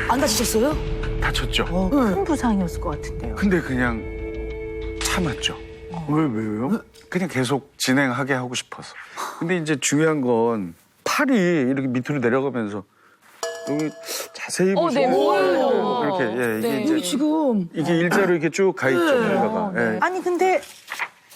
안 다치셨어요? 다쳤죠. 큰 부상이었을 것 같은데요. 근데 그냥 참았죠. 왜요? 그냥 계속 진행하게 하고 싶어서. 근데 이제 중요한 건 팔이 이렇게 밑으로 내려가면서 여기 자세히 보시면 보여요. 이렇게 예, 이게 네. 이제 지금. 이게 일자로 이렇게 쭉 가 있죠. 뭔가가. 예. 아니 근데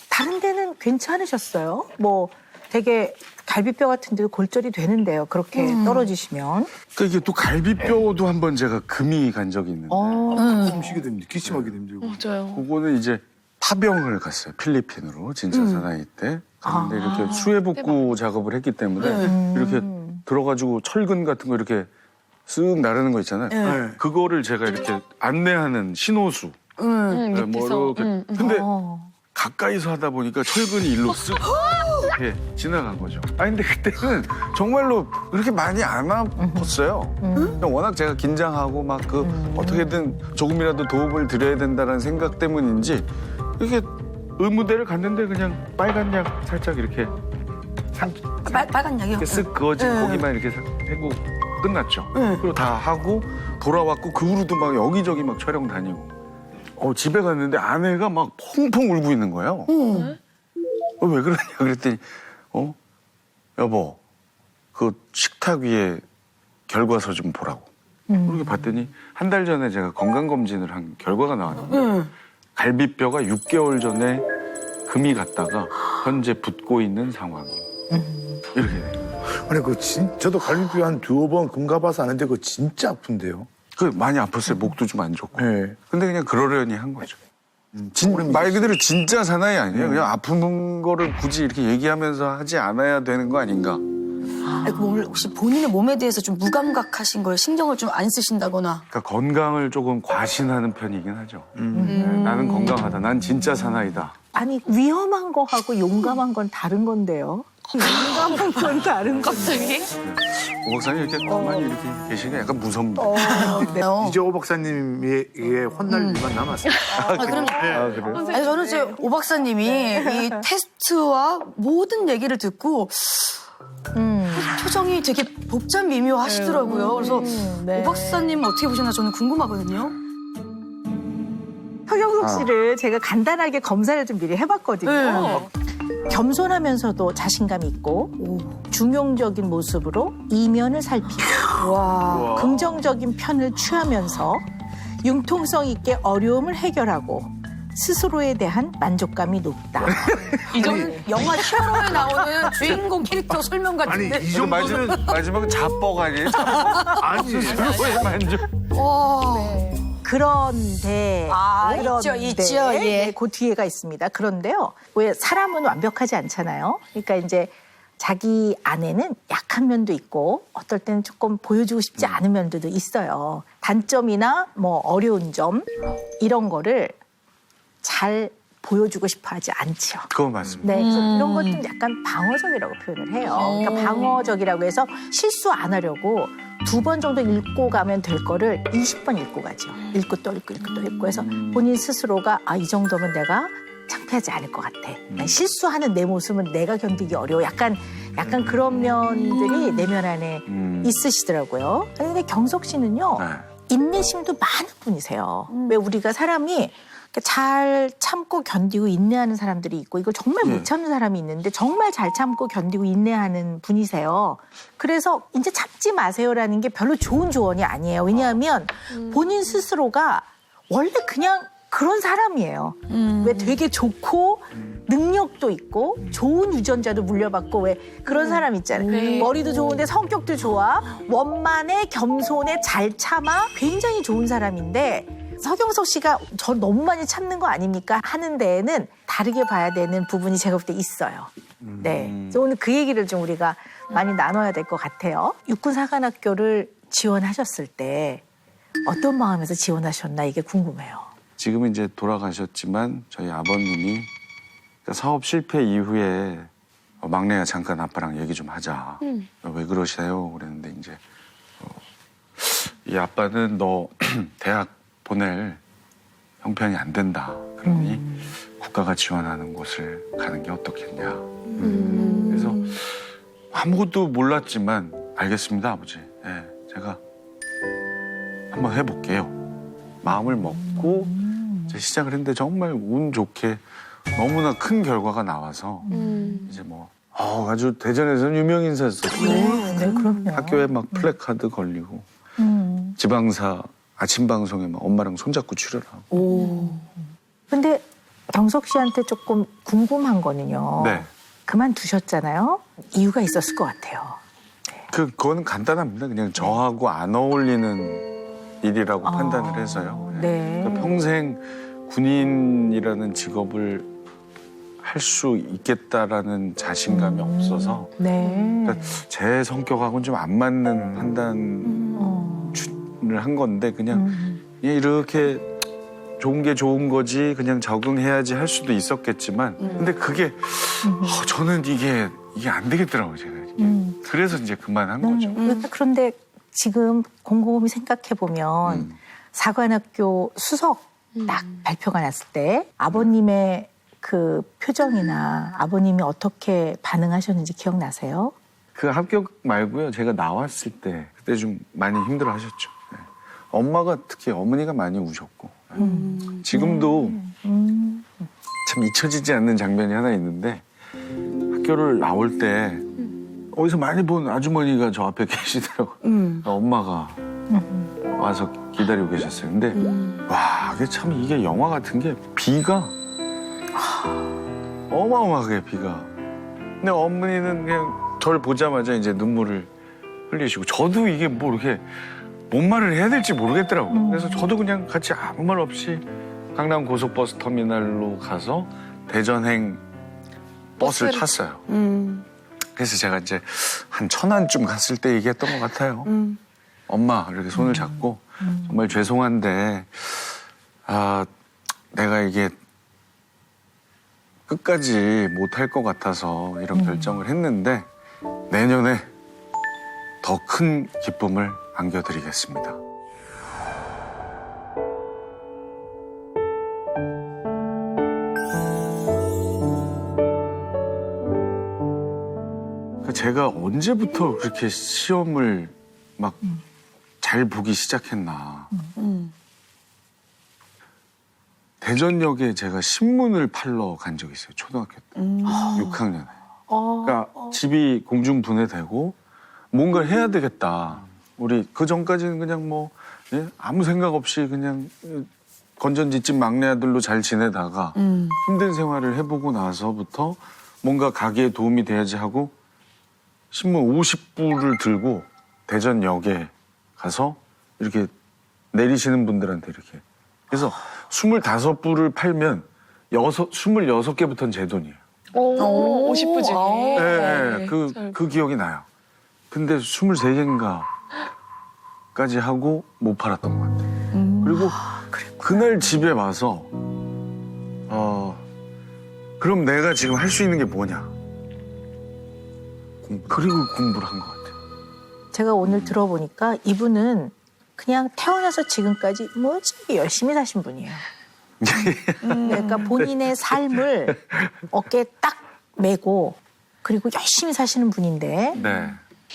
다른 데는 괜찮으셨어요? 뭐 되게 갈비뼈 같은 데도 골절이 되는데요. 그렇게 떨어지시면. 그러니까 이게 또 갈비뼈도 한번 제가 금이 간 적이 있는데 가끔 쉬게 됩니다. 기침하게 힘들고. 맞아요. 그거는 이제 파병을 갔어요. 필리핀으로 진짜 사나이 때. 갔는데 이렇게 수해복구 작업을 했기 때문에 이렇게 들어가지고 철근 같은 거 이렇게 쓱 나르는 거 있잖아요. 네. 그거를 제가 이렇게 안내하는 신호수. 네, 뭐 밑에서. 이렇게. 근데 가까이서 하다 보니까 철근이 일로 쓱 이렇게 지나간 거죠. 아니 근데 그때는 정말로 그렇게 많이 안 아팠어요. 그냥 워낙 제가 긴장하고 막 그 어떻게든 조금이라도 도움을 드려야 된다는 생각 때문인지 이렇게 의무대를 갔는데 그냥 빨간 약 살짝 이렇게 빨간 약이요? 이렇게 쓱 그어진 고기만 이렇게 싹 해고 끝났죠. 그리고 다 하고 돌아왔고 그 후로도 막 여기저기 막 촬영 다니고. 집에 갔는데 아내가 막 펑펑 울고 있는 거예요. 왜 그러냐 그랬더니 여보 그 식탁 위에 결과서 좀 보라고. 그렇게 봤더니 한 달 전에 제가 건강검진을 한 결과가 나왔는데 갈비뼈가 6개월 전에 금이 갔다가 현재 붓고 있는 상황이에요. 이렇게 돼요. 아니 저도 갈비뼈 한 2번 금 가봐서 아는데 그거 진짜 아픈데요. 많이 아팠어요. 목도 좀 안 좋고. 네. 근데 그냥 그러려니 한 거죠. 말 그대로 진짜 사나이 아니에요. 그냥 아픈 거를 굳이 이렇게 얘기하면서 하지 않아야 되는 거 아닌가. 아니, 그 혹시 본인의 몸에 대해서 좀 무감각하신 거예요? 신경을 좀 안 쓰신다거나. 그러니까 건강을 조금 과신하는 편이긴 하죠. 네, 나는 건강하다. 난 진짜 사나이다. 아니 위험한 거하고 용감한 건 다른 건데요. 용감한 건 다른 건데. 오 박사님 이렇게 가만히 이렇게 계시니까 약간 무섭니다. 네. 이제 오 박사님에게 혼날 일만 남았어요. 그럼 그래요? 아니, 저는 이제 오 박사님이 이 테스트와 모든 얘기를 듣고 표정이 되게 복잡 미묘하시더라고요. 그래서 네. 오 박사님 어떻게 보셨나 저는 궁금하거든요. 서경석 씨를 제가 간단하게 검사를 좀 미리 해봤거든요. 겸손하면서도 자신감 있고 중용적인 모습으로 이면을 살피고 긍정적인 편을 취하면서 융통성 있게 어려움을 해결하고 스스로에 대한 만족감이 높다. 이거는 영화 히어로에 나오는 주인공 캐릭터 설명 같은데. 아니 이 이거 정도는 마지막은 자뻑 아니에요? 아니 왜 만족? 그런데 있죠. 예. 네, 그 뒤에가 있습니다. 그런데요, 왜 사람은 완벽하지 않잖아요. 그러니까 이제 자기 안에는 약한 면도 있고 어떨 때는 조금 보여주고 싶지 않은 면들도 있어요. 단점이나 뭐 어려운 점 이런 거를 잘 보여주고 싶어하지 않죠. 그건 맞습니다. 네, 그래서 이런 것 좀 약간 방어적이라고 표현을 해요. 그러니까 방어적이라고 해서 실수 안 하려고 2번 정도 읽고 가면 될 거를 20번 읽고 가죠. 읽고 또 읽고 읽고 또 읽고 해서 본인 스스로가 이 정도면 내가 창피하지 않을 것 같아. 실수하는 내 모습은 내가 견디기 어려워. 약간 그런 면들이 내면 안에 있으시더라고요. 근데 경석 씨는요, 인내심도 많은 분이세요. 왜 우리가 사람이 잘 참고 견디고 인내하는 사람들이 있고 이걸 정말 못 참는 사람이 있는데 정말 잘 참고 견디고 인내하는 분이세요. 그래서 이제 참지 마세요라는 게 별로 좋은 조언이 아니에요. 왜냐하면 본인 스스로가 원래 그냥 그런 사람이에요. 왜 되게 좋고 능력도 있고 좋은 유전자도 물려받고 왜 그런 사람 있잖아요. 머리도 좋은데 성격도 좋아. 원만해, 겸손해, 잘 참아. 굉장히 좋은 사람인데 서경석 씨가 저 너무 많이 참는 거 아닙니까? 하는 데에는 다르게 봐야 되는 부분이 제가 볼 때 있어요. 네. 그래서 오늘 그 얘기를 좀 우리가 많이 나눠야 될 것 같아요. 육군사관학교를 지원하셨을 때 어떤 마음에서 지원하셨나 이게 궁금해요. 지금은 이제 돌아가셨지만 저희 아버님이 사업 실패 이후에 막내가 잠깐 아빠랑 얘기 좀 하자. 왜 그러세요? 그랬는데 이제 이 아빠는 너 대학 보낼 형편이 안 된다. 그러니 국가가 지원하는 곳을 가는 게 어떻겠냐. 그래서 아무것도 몰랐지만 알겠습니다, 아버지. 예, 제가 한번 해볼게요. 마음을 먹고 이제 시작을 했는데 정말 운 좋게 너무나 큰 결과가 나와서 이제 뭐 아주 대전에서는 유명 인사였었어요. 네, 그럼요. 학교에 막 플래카드 걸리고 지방사 아침 방송에 막 엄마랑 손잡고 출연하고. 근데 경석 씨한테 조금 궁금한 거는요. 네. 그만두셨잖아요. 이유가 있었을 것 같아요. 그거는 간단합니다. 그냥 저하고 안 어울리는 일이라고 판단을 해서요. 네. 그러니까 평생 군인이라는 직업을 할 수 있겠다라는 자신감이 없어서 네. 그러니까 제 성격하고는 좀 안 맞는 판단을 한 건데 그냥 이렇게 좋은 게 좋은 거지 그냥 적응해야지 할 수도 있었겠지만 근데 그게 저는 이게 안 되겠더라고요. 제가. 그래서 이제 그만한 거죠. 그런데 지금 곰곰이 생각해 보면 사관학교 수석 딱 발표가 났을 때 아버님의 그 표정이나 아버님이 어떻게 반응하셨는지 기억나세요? 그 합격 말고요. 제가 나왔을 때 그때 좀 많이 힘들어하셨죠. 네. 엄마가 특히 어머니가 많이 우셨고 지금도 참 잊혀지지 않는 장면이 하나 있는데 학교를 나올 때 어디서 많이 본 아주머니가 저 앞에 계시더라고요. 엄마가 와서 기다리고 계셨어요. 근데 와, 이게 영화 같은 게 비가 어마어마하게 비가. 근데 어머니는 그냥 저를 보자마자 이제 눈물을 흘리시고 저도 이게 뭐 이렇게 뭔 말을 해야 될지 모르겠더라고요. 그래서 저도 그냥 같이 아무 말 없이 강남 고속버스 터미널로 가서 대전행 버스를 탔어요. 그래서 제가 이제 한 천안쯤 갔을 때 얘기했던 것 같아요. 엄마 이렇게 손을 잡고 정말 죄송한데 내가 이게 끝까지 못할 것 같아서 이런 결정을 했는데 내년에 더 큰 기쁨을 안겨드리겠습니다. 제가 언제부터 그렇게 시험을 막 잘 보기 시작했나. 대전역에 제가 신문을 팔러 간 적이 있어요. 초등학교 때. 6학년에. 그러니까 집이 공중분해되고 뭔가 해야 되겠다. 우리 그 전까지는 그냥 뭐 아무 생각 없이 그냥 건전지집 막내 아들로 잘 지내다가 힘든 생활을 해보고 나서부터 뭔가 가게에 도움이 돼야지 하고 신문 50부를 들고 대전역에 가서 이렇게 내리시는 분들한테 이렇게. 그래서 25부를 팔면 26개부터는 제 돈이에요. 50부 중에. 네, 그 기억이 나요. 근데 23개인가까지 하고 못 팔았던 것 같아요. 그리고 그날 집에 와서 그럼 내가 지금 할 수 있는 게 뭐냐. 그리고 공부를 한 것 같아요. 제가 오늘 들어보니까 이분은 그냥 태어나서 지금까지 무지하게 열심히 사신 분이에요. 그러니까 본인의 삶을 어깨에 딱 메고 그리고 열심히 사시는 분인데 네.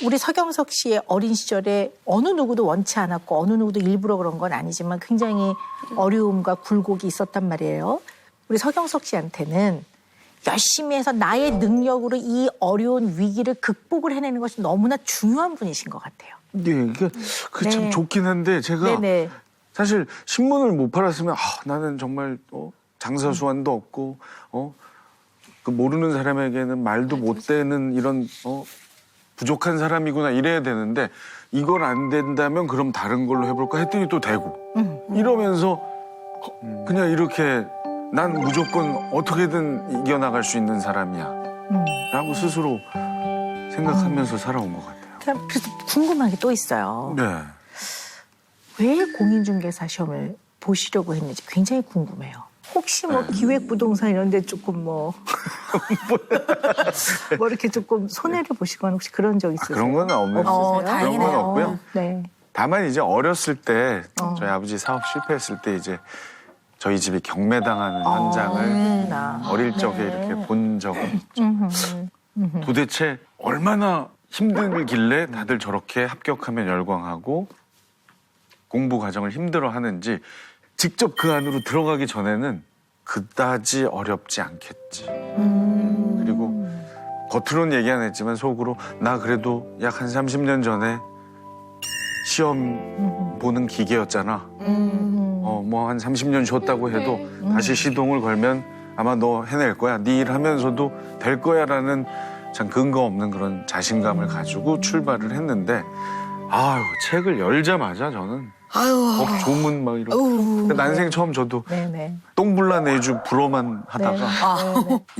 우리 서경석 씨의 어린 시절에 어느 누구도 원치 않았고 어느 누구도 일부러 그런 건 아니지만 굉장히 어려움과 굴곡이 있었단 말이에요. 우리 서경석 씨한테는 열심히 해서 나의 능력으로 이 어려운 위기를 극복을 해내는 것이 너무나 중요한 분이신 것 같아요. 네, 이게 참 네. 좋긴 한데 제가 네네. 사실 신문을 못 팔았으면 나는 정말 장사 수완도 없고 그 모르는 사람에게는 말도 못 되는 이런 부족한 사람이구나 이래야 되는데 이걸 안 된다면 그럼 다른 걸로 해볼까 했더니 또 되고 이러면서 그냥 이렇게 난 무조건 어떻게든 이겨나갈 수 있는 사람이야 라고 스스로 생각하면서 살아온 것 같아요. 그래서 궁금한 게 또 있어요. 네. 왜 공인중개사 시험을 보시려고 했는지 굉장히 궁금해요. 혹시 뭐 기획부동산 이런 데 조금 뭐 이렇게 조금 손해를 보시거나 혹시 그런 적 있으세요? 그런 건 없는 그런 건 없고요. 네. 다만 이제 어렸을 때 저희 아버지 사업 실패했을 때 이제 저희 집이 경매당하는 현장을 어릴 적에 이렇게 본 적은 있죠. 도대체 얼마나 힘들길래 다들 저렇게 합격하면 열광하고 공부 과정을 힘들어 하는지 직접 그 안으로 들어가기 전에는 그다지 어렵지 않겠지. 그리고 겉으로는 얘기 안 했지만 속으로 나 그래도 약 한 30년 전에 시험 보는 기계였잖아. 뭐 한 30년 쉬었다고 해도 다시 시동을 걸면 아마 너 해낼 거야. 네 일 하면서도 될 거야라는 참 근거 없는 그런 자신감을 가지고 출발을 했는데 아유 책을 열자마자 저는 법 조문 막 이런 난생 처음 저도 네네. 똥불나 내주 불어만 하다가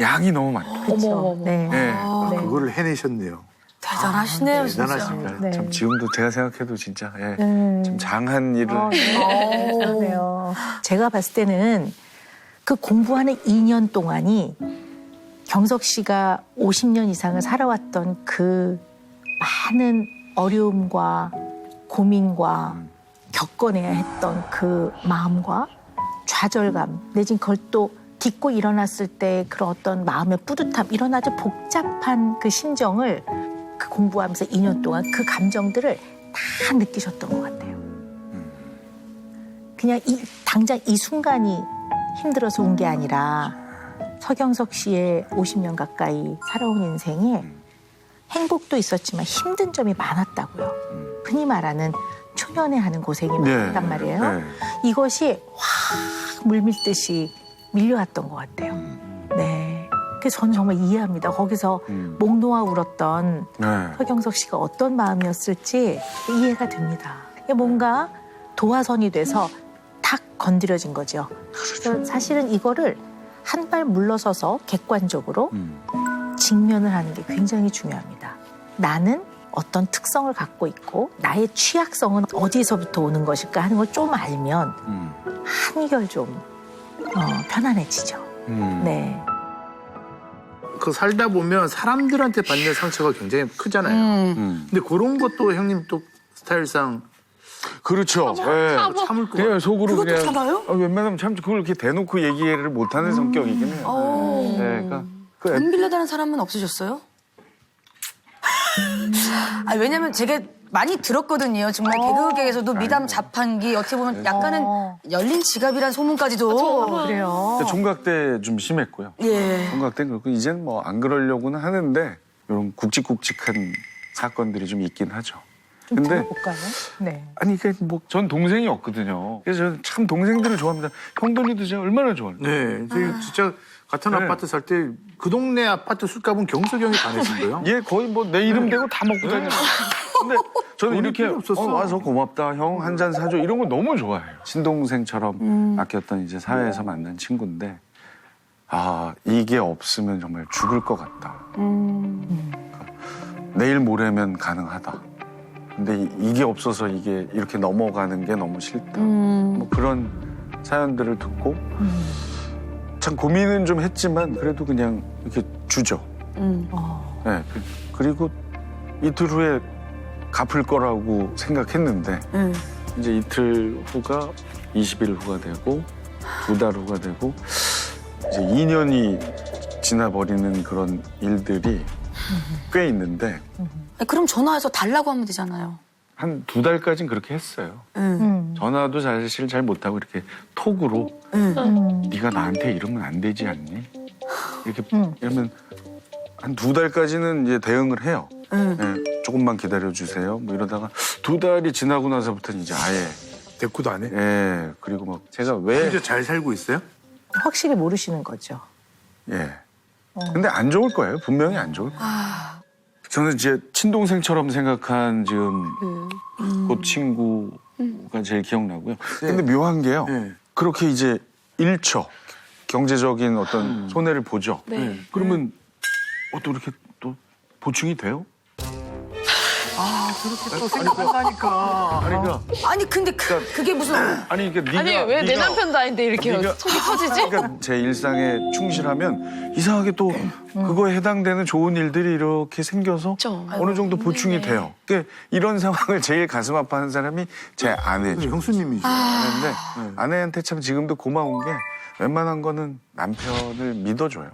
양이 너무 많다. 그렇죠. 네. 네. 그거를 해내셨네요. 대단하시네요, 진짜. 대단하십니다. 네. 참 지금도 제가 생각해도 진짜 참 장한 일을 그러네요. 제가 봤을 때는 그 공부하는 2년 동안이 경석 씨가 50년 이상을 살아왔던 그 많은 어려움과 고민과 겪어내야 했던 그 마음과 좌절감 내지는 그걸 또 딛고 일어났을 때 그런 어떤 마음의 뿌듯함 이런 아주 복잡한 그 심정을 그 공부하면서 2년 동안 그 감정들을 다 느끼셨던 것 같아요. 그냥 당장 이 순간이 힘들어서 온 게 아니라 서경석 씨의 50년 가까이 살아온 인생에 행복도 있었지만 힘든 점이 많았다고요. 흔히 말하는 초년회하는 고생이 많았단 말이에요. 네. 이것이 확 물밀듯이 밀려왔던 것 같아요. 네. 그래서 저는 정말 이해합니다. 거기서 목 놓아 울었던 네. 서경석 씨가 어떤 마음이었을지 이해가 됩니다. 뭔가 도화선이 돼서 탁 건드려진 거죠. 그래서 사실은 이거를 한 발 물러서서 객관적으로 직면을 하는 게 굉장히 중요합니다. 나는 어떤 특성을 갖고 있고 나의 취약성은 어디서부터 오는 것일까 하는 걸 좀 알면 한결 좀 편안해지죠. 네. 그 살다 보면 사람들한테 받는 상처가 굉장히 크잖아요. 근데 그런 것도 형님 또 스타일상 그렇죠. 예. 참을 거 그냥 속으로 그것도 그냥 참아요? 웬만하면 참 그걸 이렇게 대놓고 얘기를 못하는 성격이긴 해요. 네, 그러니까 돈 빌려다는 사람은 없으셨어요? 왜냐면 제가 많이 들었거든요. 정말 개그계에서도 미담 자판기 어떻게 보면 약간은 열린 지갑이란 소문까지도. 그래요. 종각 때 좀 심했고요. 예. 종각 때는 그렇고 이제는 뭐 안 그러려고는 하는데 이런 굵직굵직한 사건들이 좀 있긴 하죠. 좀 근데 들어볼까요? 네. 아니 그러니까 뭐 전 동생이 없거든요. 그래서 저는 참 동생들을 좋아합니다. 형돈이도 제가 얼마나 좋아해요. 네, 저희 진짜 같은 네. 아파트 살 때 그 동네 아파트 술값은 경석이 형이 다 내신 거예요? 얘 거의 뭐 내 이름 대고 다 먹고 다녀요. 근데 저는 이렇게 필요 없었어. 와서 고맙다 형 한 잔 사줘 이런 거 너무 좋아해요. 친동생처럼 아꼈던 이제 사회에서 만난 친구인데 아 이게 없으면 정말 죽을 것 같다. 그러니까 내일 모레면 가능하다. 근데 이게 없어서 이게 이렇게 넘어가는 게 너무 싫다. 뭐 그런 사연들을 듣고 참 고민은 좀 했지만 그래도 그냥 이렇게 주죠. 네, 그리고 이틀 후에 갚을 거라고 생각했는데 이제 이틀 후가 20일 후가 되고 2달 후가 되고 이제 2년이 지나버리는 그런 일들이 꽤 있는데 그럼 전화해서 달라고 하면 되잖아요. 한 2달까지는 그렇게 했어요. 전화도 사실 잘 못하고 이렇게 톡으로 네가 나한테 이러면 안 되지 않니? 이렇게 이러면 한 2달까지는 이제 대응을 해요. 네, 조금만 기다려주세요. 뭐 이러다가 2달이 지나고 나서부터는 이제 아예 대꾸도 안 해? 예 그리고 막 제가 왜 진짜 잘 살고 있어요? 확실히 모르시는 거죠. 예. 근데 안 좋을 거예요. 분명히 안 좋을 거예요. 저는 제 친동생처럼 생각한 지금 그 친구가 제일 기억나고요. 근데 묘한 게요. 네. 그렇게 이제 잃죠. 경제적인 어떤 손해를 보죠. 그러면 또 이렇게 또 보충이 돼요? 그렇게 또 생각한다니까. 그러니까 아니 근데 그게 무슨 아니 그러니까 네가 아니 왜 내 남편도 아닌데 이렇게 네가- 속이 터지지? 그러니까 제 일상에 충실하면 이상하게 또 그거에 해당되는 좋은 일들이 이렇게 생겨서 그쵸. 어느 정도 보충이 돼요. 그러니까 이런 상황을 제일 가슴 아파하는 사람이 제 아내죠. 형수님이죠. 아내인데 아내한테 참 지금도 고마운 게 웬만한 거는 남편을 믿어줘요.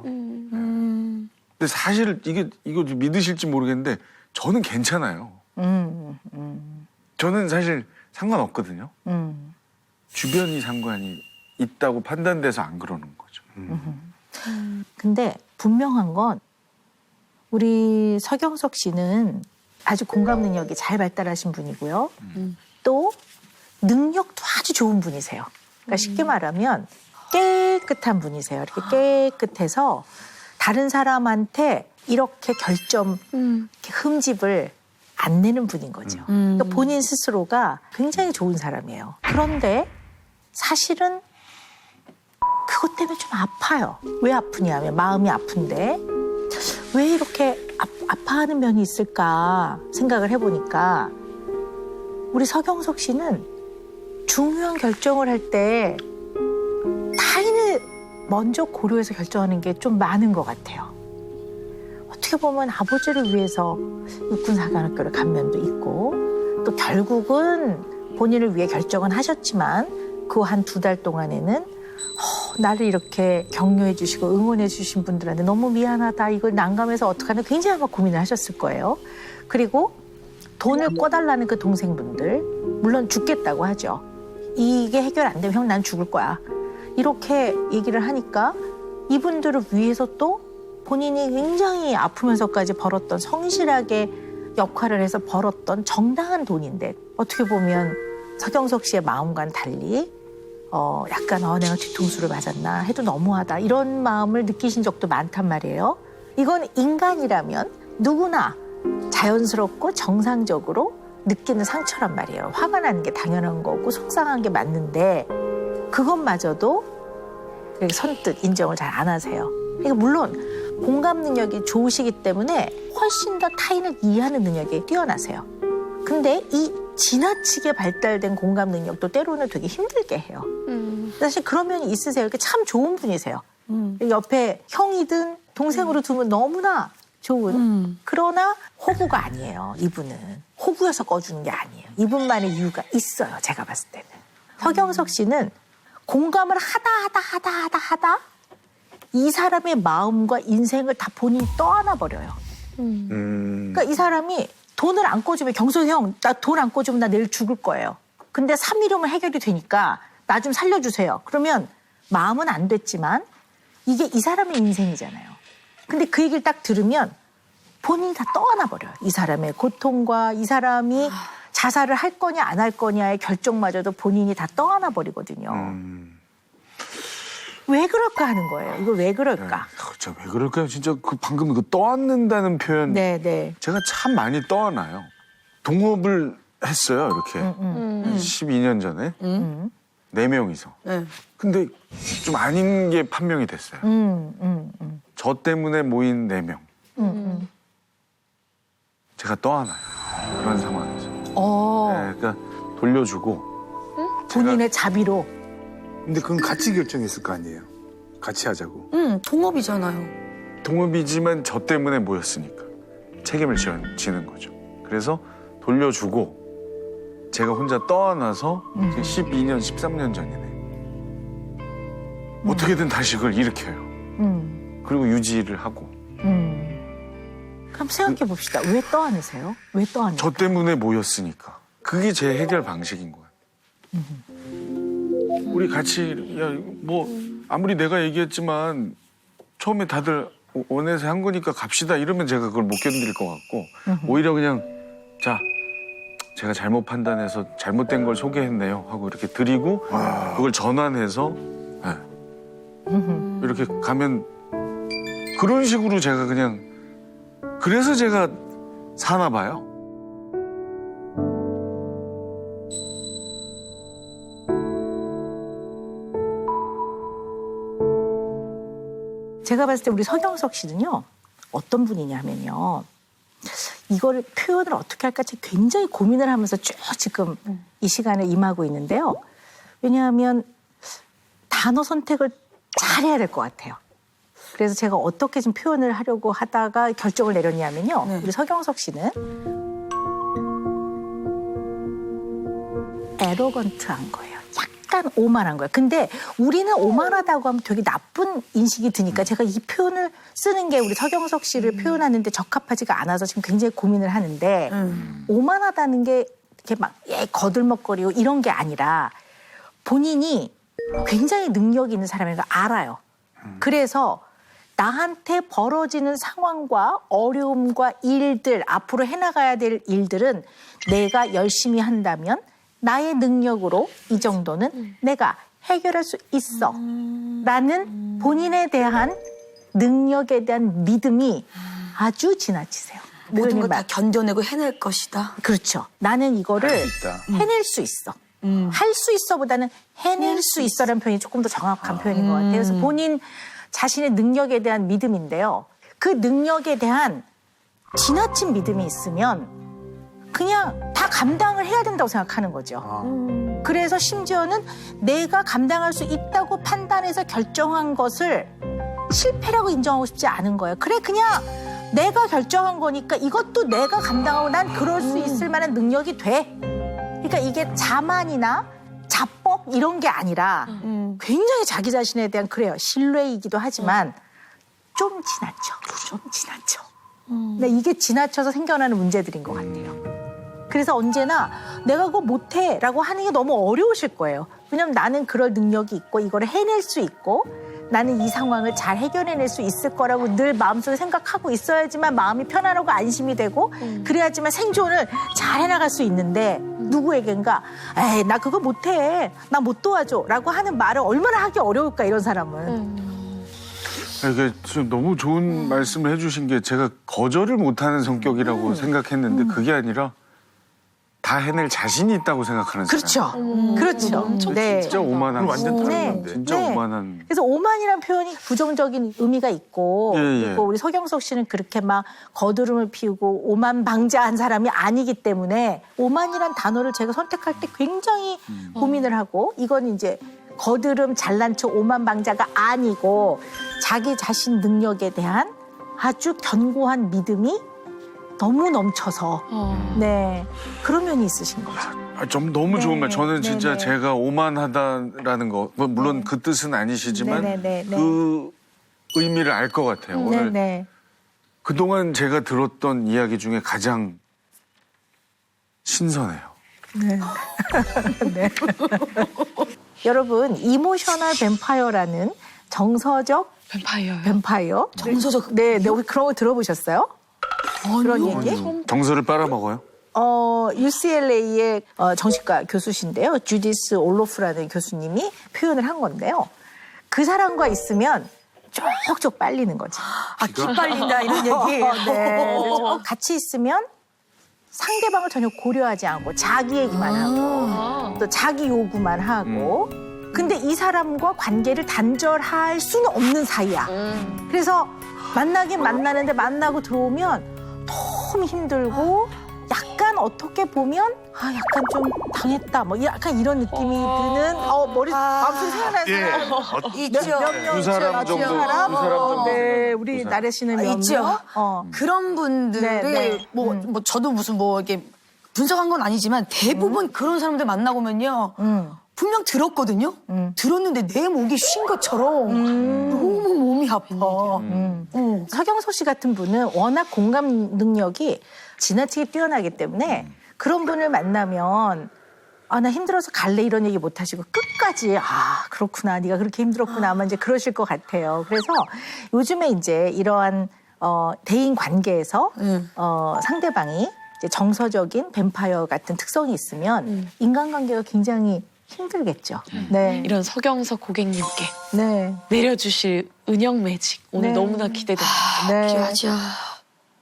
근데 사실 이거 좀 믿으실지 모르겠는데 저는 괜찮아요. 저는 사실 상관없거든요. 주변이 상관이 있다고 판단돼서 안 그러는 거죠. 근데 분명한 건 우리 서경석 씨는 아주 공감 능력이 잘 발달하신 분이고요. 또 능력도 아주 좋은 분이세요. 그러니까 쉽게 말하면 깨끗한 분이세요. 이렇게 깨끗해서 다른 사람한테 이렇게 이렇게 흠집을 안 내는 분인 거죠. 그러니까 본인 스스로가 굉장히 좋은 사람이에요. 그런데 사실은 그것 때문에 좀 아파요. 왜 아프냐면 마음이 아픈데 왜 이렇게 아파하는 면이 있을까 생각을 해보니까 우리 서경석 씨는 중요한 결정을 할 때 타인을 먼저 고려해서 결정하는 게 좀 많은 것 같아요. 어떻게 보면 아버지를 위해서 육군사관학교를 간 면도 있고 또 결국은 본인을 위해 결정은 하셨지만 그 한 2달 동안에는 나를 이렇게 격려해 주시고 응원해 주신 분들한테 너무 미안하다. 이걸 난감해서 어떡하나 굉장히 아마 고민을 하셨을 거예요. 그리고 돈을 꿔달라는 그 동생분들 물론 죽겠다고 하죠. 이게 해결 안 되면 형 난 죽을 거야. 이렇게 얘기를 하니까 이분들을 위해서 또 본인이 굉장히 아프면서까지 벌었던 성실하게 역할을 해서 벌었던 정당한 돈인데 어떻게 보면 서경석 씨의 마음과는 달리 약간 내가 뒤통수를 맞았나 해도 너무하다 이런 마음을 느끼신 적도 많단 말이에요. 이건 인간이라면 누구나 자연스럽고 정상적으로 느끼는 상처란 말이에요. 화가 나는 게 당연한 거고 속상한 게 맞는데 그것마저도 선뜻 인정을 잘 안 하세요. 그러니까 물론 공감 능력이 좋으시기 때문에 훨씬 더 타인을 이해하는 능력이 뛰어나세요. 근데 이 지나치게 발달된 공감 능력도 때로는 되게 힘들게 해요. 사실 그런 면이 있으세요. 이렇게 참 좋은 분이세요. 옆에 형이든 동생으로 두면 너무나 좋은. 그러나 호구가 아니에요. 이분은. 호구여서 꺼주는 게 아니에요. 이분만의 이유가 있어요. 제가 봤을 때는. 서경석 씨는 공감을 하다 이 사람의 마음과 인생을 다 본인이 떠안아 버려요. 그러니까 이 사람이 돈을 안 꿔주면 경석이 형, 나 돈 안 꿔주면 나 내일 죽을 거예요. 근데 3일이면 해결이 되니까 나 좀 살려주세요. 그러면 마음은 안 됐지만 이게 이 사람의 인생이잖아요. 근데 그 얘기를 딱 들으면 본인이 다 떠안아 버려요. 이 사람의 고통과 이 사람이 자살을 할 거냐 안 할 거냐의 결정마저도 본인이 다 떠안아 버리거든요. 왜 그럴까 하는 거예요. 이거 왜 그럴까? 진짜 왜 그럴까요? 진짜 방금 그 떠안는다는 표현 네. 제가 참 많이 떠안아요. 동업을 했어요. 이렇게 12년 전에 4명이서. 네. 근데 좀 아닌 게 판명이 됐어요. 저 때문에 모인 4명. 제가 떠안아요. 그런 상황에서. 네, 그러니까 돌려주고 본인의 자비로. 근데 그건 같이 결정했을 거 아니에요. 같이 하자고. 동업이잖아요. 동업이지만 저 때문에 모였으니까 책임을 지는 거죠. 그래서 돌려주고 제가 혼자 떠안아서 지금 12년, 13년 전이네. 어떻게든 다시 그걸 일으켜요. 그리고 유지를 하고. 그럼 생각해 봅시다. 왜 떠안으세요? 왜 떠안으세요? 저 때문에 모였으니까. 그게 제 해결 방식인 거예요. 우리 같이 아무리 내가 얘기했지만 처음에 다들 원해서 한 거니까 갑시다 이러면 제가 그걸 못 견딜 것 같고 오히려 그냥 자 제가 잘못 판단해서 잘못된 걸 소개했네요 하고 이렇게 드리고 그걸 전환해서 이렇게 가면 그런 식으로 제가 그냥 그래서 제가 사나 봐요. 제가 봤을 때 우리 서경석 씨는요. 어떤 분이냐면요. 이거를 표현을 어떻게 할까 굉장히 고민을 하면서 쭉 지금 이 시간에 임하고 있는데요. 왜냐하면 단어 선택을 잘해야 될 것 같아요. 그래서 제가 어떻게 좀 표현을 하려고 하다가 결정을 내렸냐면요. 우리 서경석 씨는 에로건트한 거예요. 약간 오만한 거예요. 근데 우리는 오만하다고 하면 되게 나쁜 인식이 드니까 제가 이 표현을 쓰는 게 우리 서경석 씨를 표현하는데 적합하지가 않아서 지금 굉장히 고민을 하는데 오만하다는 게 이렇게 막 거들먹거리고 이런 게 아니라 본인이 굉장히 능력이 있는 사람인 걸 알아요. 그래서 나한테 벌어지는 상황과 어려움과 일들, 앞으로 해나가야 될 일들은 내가 열심히 한다면 나의 능력으로 이 정도는 내가 해결할 수 있어. 라는 본인에 대한 능력에 대한 믿음이 아주 지나치세요. 모든 걸 다 견뎌내고 해낼 것이다. 그렇죠. 나는 이거를 할수 있다. 해낼 수 있어. 할 수 있어보다는 해낼 수 있어라는 표현이 조금 더 정확한 표현인 것 같아요. 그래서 본인 자신의 능력에 대한 믿음인데요. 그 능력에 대한 지나친 믿음이 있으면 그냥 다 감당을 해야 된다고 생각하는 거죠. 그래서 심지어는 내가 감당할 수 있다고 판단해서 결정한 것을 실패라고 인정하고 싶지 않은 거예요. 그래 그냥 내가 결정한 거니까 이것도 내가 감당하고 난 그럴 수 있을 만한 능력이 돼. 그러니까 이게 자만이나 자법 이런 게 아니라 굉장히 자기 자신에 대한 그래요. 신뢰이기도 하지만 좀 지나쳐. 좀 지나쳐. 근데 이게 지나쳐서 생겨나는 문제들인 것 같아요. 그래서 언제나 내가 그거 못해라고 하는 게 너무 어려우실 거예요. 왜냐하면 나는 그럴 능력이 있고 이거를 해낼 수 있고 나는 이 상황을 잘 해결해낼 수 있을 거라고 늘 마음속에 생각하고 있어야지만 마음이 편안하고 안심이 되고 그래야지만 생존을 잘 해나갈 수 있는데 누구에겐가 에이 나 그거 못해 나 못 도와줘 라고 하는 말을 얼마나 하기 어려울까 이런 사람은. 이게 좀 너무 좋은 말씀을 해주신 게 제가 거절을 못하는 성격이라고 생각했는데 그게 아니라 다 해낼 자신이 있다고 생각하는 그렇죠. 사람. 그렇죠. 네. 진짜 오만한 완전 다른 네. 건데. 진짜 네. 오만한. 그래서 오만이라는 표현이 부정적인 의미가 있고 예, 예. 그리고 우리 서경석 씨는 그렇게 막 거드름을 피우고 오만방자한 사람이 아니기 때문에 오만이란 단어를 제가 선택할 때 굉장히 고민을 하고 이건 이제 거드름 잘난 척 오만방자가 아니고 자기 자신 능력에 대한 아주 견고한 믿음이 너무 넘쳐서 네 그런 면이 있으신 거죠. 좀 너무 좋은 말. 저는 진짜 네네. 제가 오만하다라는 거 물론 그 뜻은 아니시지만 네네네. 그 의미를 알 것 같아요. 오늘 네네. 그동안 제가 들었던 이야기 중에 가장 신선해요. 네. 여러분 이모셔널 뱀파이어라는 정서적 뱀파이어 정서적 네, 네 혹시 그런 거 들어보셨어요? 그런 얘기? 정서를 빨아먹어요? UCLA의 정신과 교수신데요. 주디스 올로프라는 교수님이 표현을 한 건데요. 그 사람과 있으면 쪽쪽 빨리는 거지. 기 빨린다 이런 얘기예요. 네. 같이 있으면 상대방을 전혀 고려하지 않고 자기 얘기만 하고 또 자기 요구만 하고 근데 이 사람과 관계를 단절할 수는 없는 사이야. 그래서 만나긴 만나는데 만나고 들어오면 너무 힘들고 약간 어떻게 보면 약간 좀 당했다 뭐 약간 이런 느낌이 드는 마음속에 생각나는 사람 있죠. 두 사람 정도, 두 사람 정도. 네, 우리 두 사람. 나래 씨는 몇 있죠. 명? 그런 분들을 네, 네. 뭐 저도 무슨 뭐 이렇게 분석한 건 아니지만 대부분 그런 사람들 만나보면요. 분명 들었거든요. 들었는데 내 목이 쉰 것처럼 너무 몸이 아파. 서경석 씨 같은 분은 워낙 공감 능력이 지나치게 뛰어나기 때문에 그런 분을 만나면 나 힘들어서 갈래 이런 얘기 못 하시고 끝까지 그렇구나 네가 그렇게 힘들었구나 아마 이제 그러실 것 같아요. 그래서 요즘에 이제 이러한 대인 관계에서 상대방이 이제 정서적인 뱀파이어 같은 특성이 있으면 인간관계가 굉장히 힘들겠죠. 네. 이런 서경석 고객님께 네. 내려주실 은영 매직 오늘 네. 너무나 기대됩니다. 네. 맞아.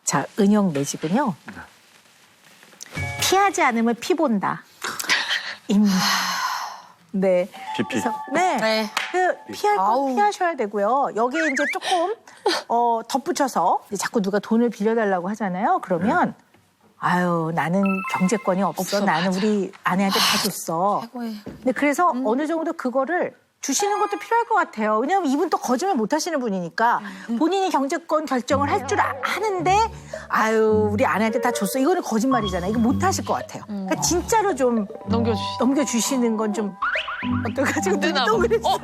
자, 은영 매직은요. 피하지 않으면 피 본다. 입니다. 네. 피피. 그래서 네. 네. 피할 건 피하셔야 되고요. 여기에 이제 조금 덧붙여서 이제 자꾸 누가 돈을 빌려달라고 하잖아요. 그러면 나는 경제권이 없어. 나는 맞아. 우리 아내한테 다 줬어. 최고의. 근데 그래서 어느 정도 그거를 주시는 것도 필요할 것 같아요. 왜냐하면 이분 또 거짓말 못 하시는 분이니까 본인이 경제권 결정을 할 줄 아는데 아유 우리 아내한테 다 줬어. 이거는 거짓말이잖아요. 이거 못 하실 것 같아요. 그러니까 진짜로 좀 넘겨주시는 건 좀 어떨까 지금 눈이 동그랬어요.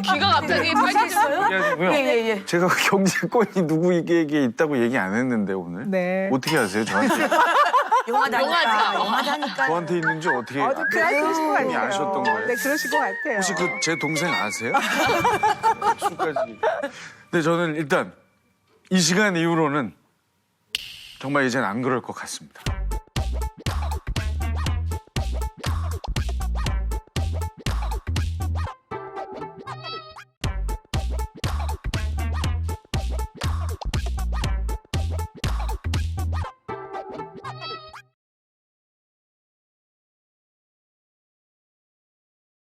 귀가 갑자기 빨개졌어요? 그게 아니고요. 제가 경제권이 누구에게 있다고 얘기 안 했는데 오늘. 네. 어떻게 아세요 저한테? 영화다니까. 저한테 있는지 어떻게 그러실 것 같아요. 이미 아셨던 거예요? 네, 그러실 것 같아요. 혹시 그 제 동생 아세요? 술까지. 근데 저는 일단 이 시간 이후로는 정말 이제는 안 그럴 것 같습니다.